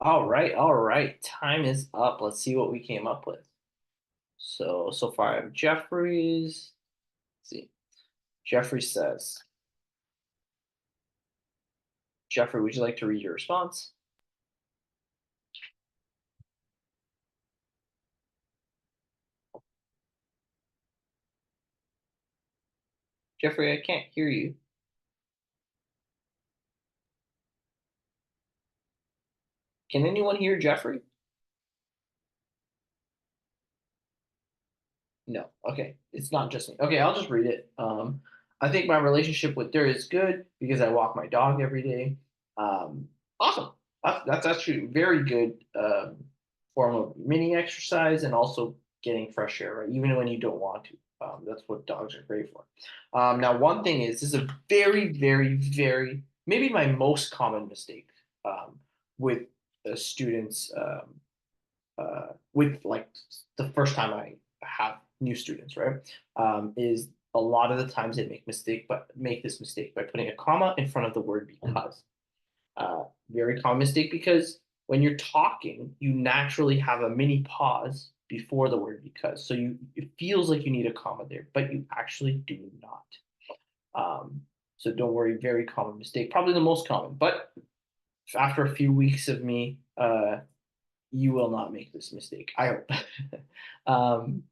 All right, all right. Time is up. Let's see what we came up with. So far I have Jeffries. Let's see. Jeffrey says, Jeffrey, would you like to read your response? Jeffrey, I can't hear you. Can anyone hear Jeffrey? No. Okay. It's not just me. Okay, I'll just read it. I think my relationship with Dirt is good because I walk my dog every day. Awesome. That's actually a very good form of mini exercise and also getting fresh air, right? Even when you don't want to. That's what dogs are great for. Now, one thing is, this is a very, very, very, maybe my most common mistake with students with like the first time I have new students, right? Is a lot of the times they make this mistake by putting a comma in front of the word because. Very common mistake because when you're talking, you naturally have a mini pause before the word because. So it feels like you need a comma there, but you actually do not. So don't worry, very common mistake, probably the most common. But after a few weeks of me you will not make this mistake. I hope. um,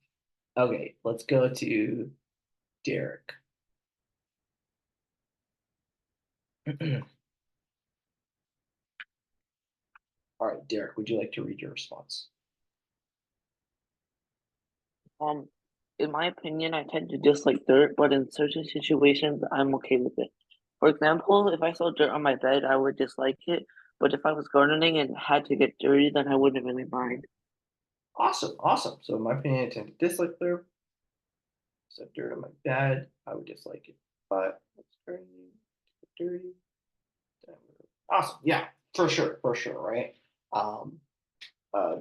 okay, let's go to Derek. All right, Derek, would you like to read your response? Um, in my opinion, I tend to dislike dirt, but in certain situations, I'm okay with it. For example, if I saw dirt on my bed, I would dislike it, but if I was gardening and had to get dirty, then I wouldn't really mind. Awesome, awesome. So in my opinion, I tend to dislike dirt. So dirt on my bed, I would dislike it. But it's dirty. Awesome. Yeah, for sure, right? Um, I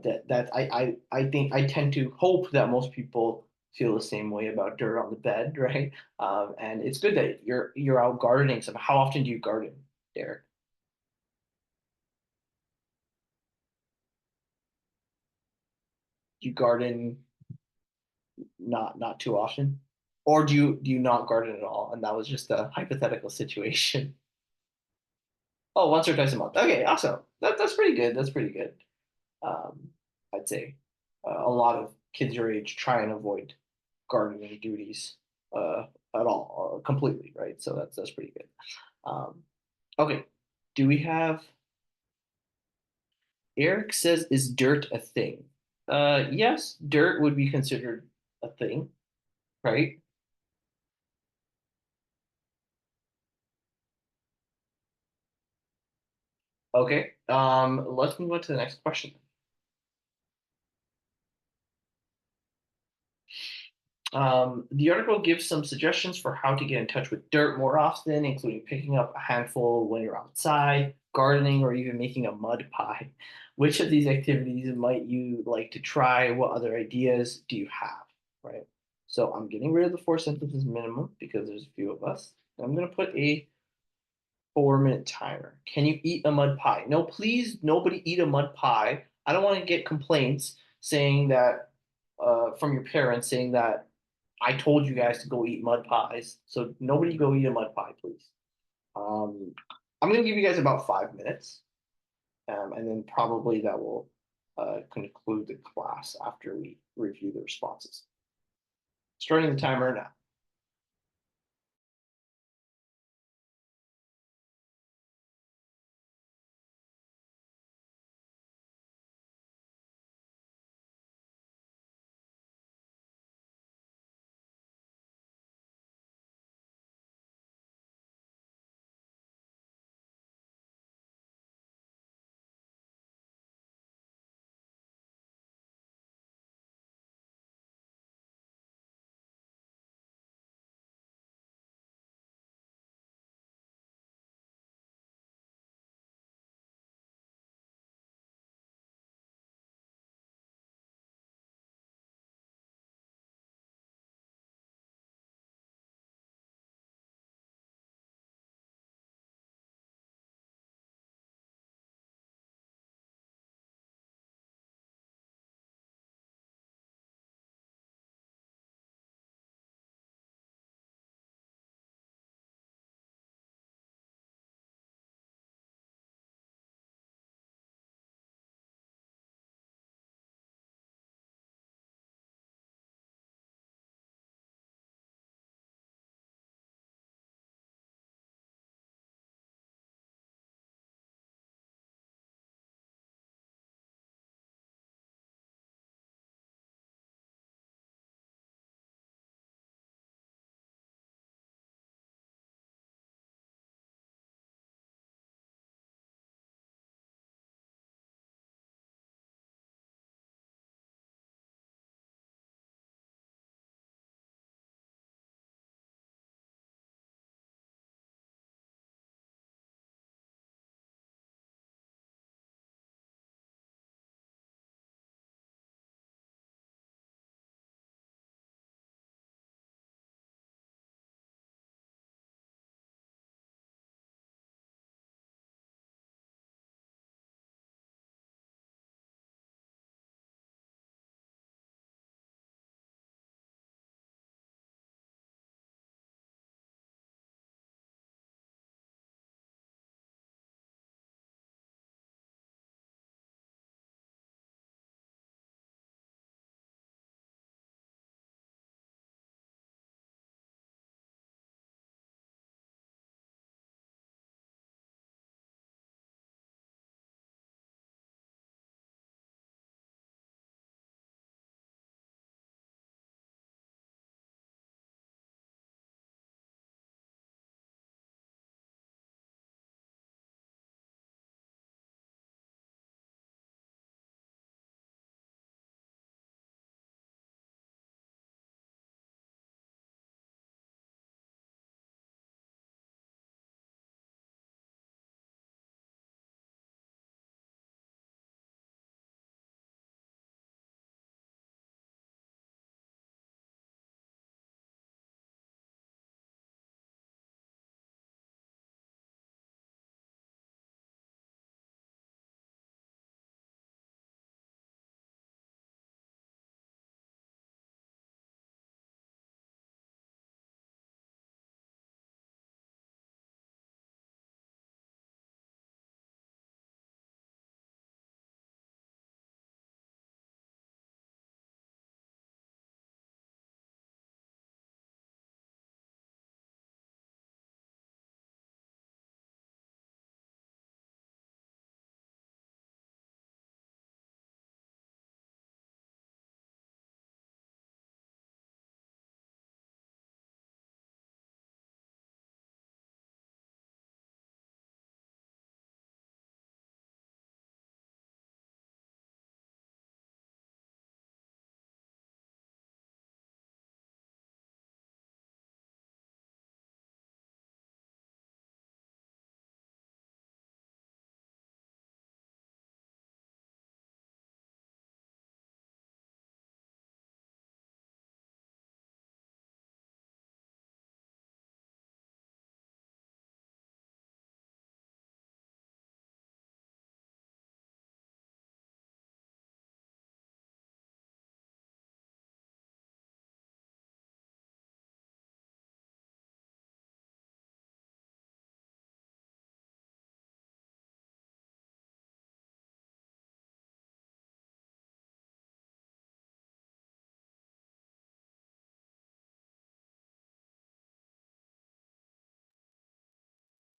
think I tend to hope that most people feel the same way about dirt on the bed, right? And it's good that you're out gardening. So how often do you garden, Derek? Do you garden not too often, or do you not garden at all? And that was just a hypothetical situation. Oh, once or twice a month. Okay, awesome. That's pretty good. That's pretty good. Um, I'd say a lot of kids your age try and avoid gardening duties at all, completely, right? So that's pretty good. Um, okay, do we have? Eric says, "Is dirt a thing?" Yes, dirt would be considered a thing, right? Okay. Let's move on to the next question. The article gives some suggestions for how to get in touch with dirt more often, including picking up a handful when you're outside, gardening, or even making a mud pie. Which of these activities might you like to try? What other ideas do you have? Right. So I'm getting rid of the 4 sentences minimum because there's a few of us. I'm going to put a 4 minute timer. Can you eat a mud pie? No, please, nobody eat a mud pie. I don't want to get complaints saying that from your parents saying that I told you guys to go eat mud pies. So nobody go eat a mud pie, please. Um, I'm gonna give you guys about 5 minutes, and then probably that will conclude the class after we review the responses. Starting the timer now.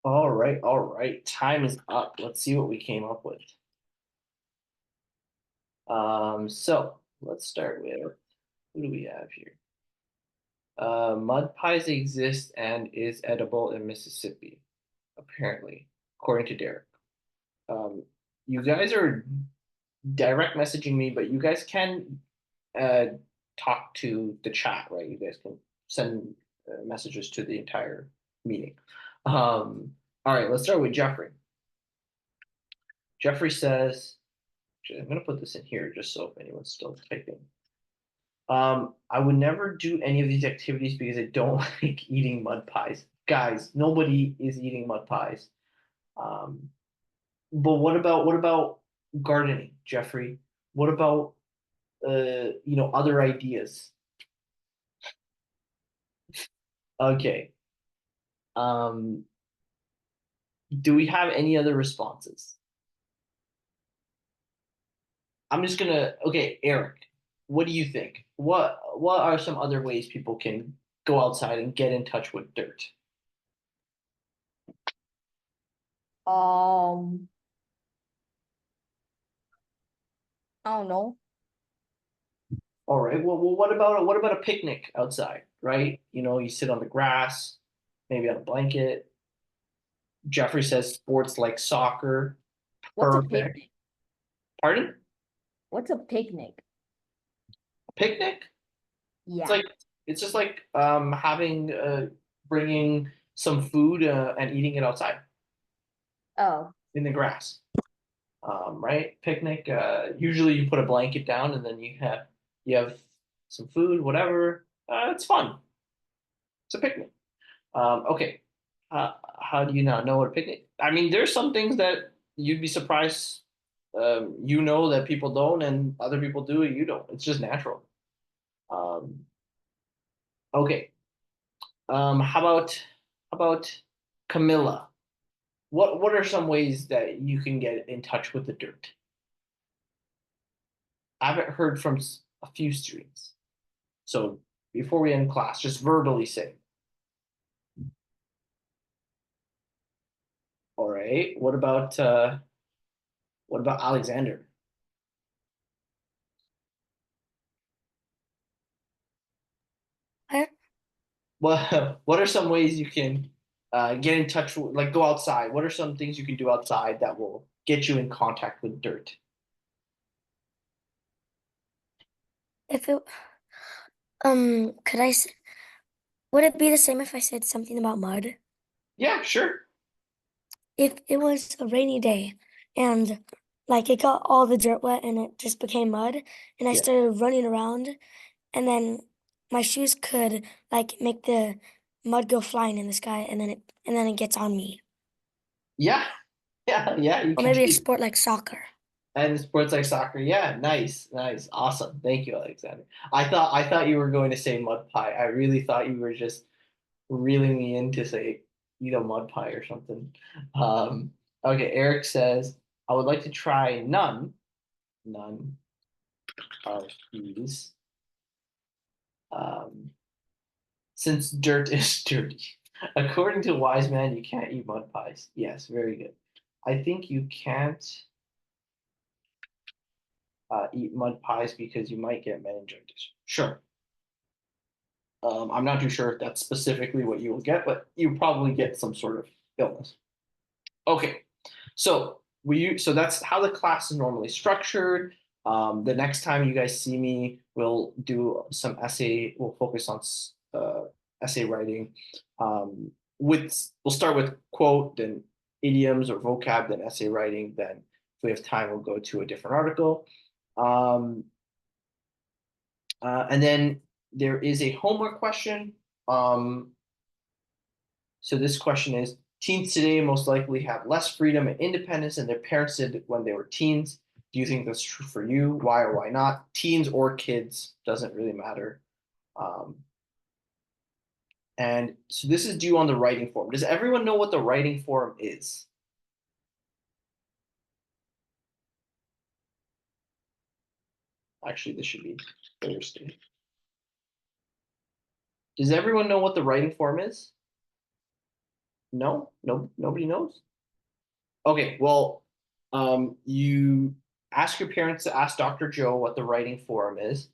All right, all right. Time is up. Let's see what we came up with. So let's start with who do we have here? Mud pies exist and is edible in Mississippi, apparently, according to Derek. You guys are direct messaging me, but you guys can uh, talk to the chat, right? You guys can send messages to the entire meeting. All right, let's start with Jeffrey. Jeffrey says, actually, I'm going to put this in here just so if anyone's still typing. I would never do any of these activities because I don't like eating mud pies. Guys, nobody is eating mud pies. But what about gardening, Jeffrey? What about other ideas? Okay. Um, do we have any other responses? I'm just gonna okay, Eric, what do you think? What are some other ways people can go outside and get in touch with dirt? Um, I don't know. All right. Well, what about a picnic outside, right? You sit on the grass, maybe on a blanket. Jeffrey says sports like soccer. What's a Perfect. picnic? Pardon? What's a picnic? Picnic? Yeah. It's like it's just like having bringing some food and eating it outside Oh, in the grass. Right? Picnic. Usually you put a blanket down and then you have some food, whatever. It's fun. It's a picnic. Okay. How do you not know what a picnic? I mean, there's some things that you'd be surprised that people don't and other people do and you don't. It's just natural. Um, okay. How about Camilla? What are some ways that you can get in touch with the dirt? I haven't heard from a few students. So before we end class, just verbally say. All right. What about Alexander? What? What are some ways you can get in touch with, like go outside? What are some things you can do outside that will get you in contact with dirt? If it could would it be the same if I said something about mud? Yeah, sure. If it was a rainy day and like it got all the dirt wet and it just became mud and I Yeah. started running around and then my shoes could like make the mud go flying in the sky and then it gets on me. Yeah. Yeah, you Or can maybe a do. sport like soccer. And sports like soccer. Yeah, nice, nice, awesome. Thank you, Alexander. I thought you were going to say mud pie. I really thought you were just reeling me in to say eat a mud pie or something. Um, okay, Eric says, I would like to try none of these. Um, since dirt is dirty. According to wise man, you can't eat mud pies. Yes, very good. I think you can't eat mud pies because you might get meningitis. Sure. I'm not too sure if that's specifically what you will get, but you probably get some sort of illness. Okay, so that's how the class is normally structured. The next time you guys see me, we'll do some essay. We'll focus on essay writing. We'll start with quote, then idioms or vocab, then essay writing. Then if we have time, we'll go to a different article. Um, and then there is a homework question. So this question is, teens today most likely have less freedom and independence than their parents did when they were teens. Do you think that's true for you? Why or why not? Teens or kids, doesn't really matter. Um, and so this is due on the writing form. Does everyone know what the writing form is? Actually, this should be Thursday. Does everyone know what the writing form is? No, nobody knows. Okay, well, you ask your parents to ask Dr. Joe what the writing forum is.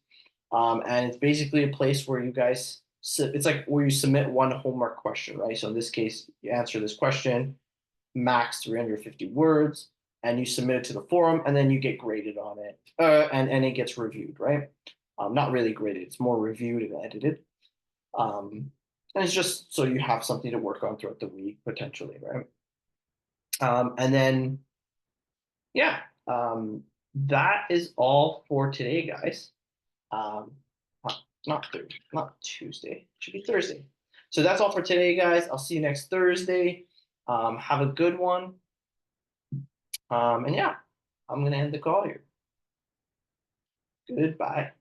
And it's basically a place where you guys, it's like where you submit one homework question, right? So in this case, you answer this question, max 350 words, and you submit it to the forum, and then you get graded on it, and it gets reviewed, right? Not really graded, it's more reviewed and edited. And it's just so you have something to work on throughout the week, potentially, right? And then, yeah, that is all for today, guys. Not Tuesday, it should be Thursday. So that's all for today, guys. I'll see you next Thursday. Have a good one. And yeah, I'm gonna end the call here. Goodbye.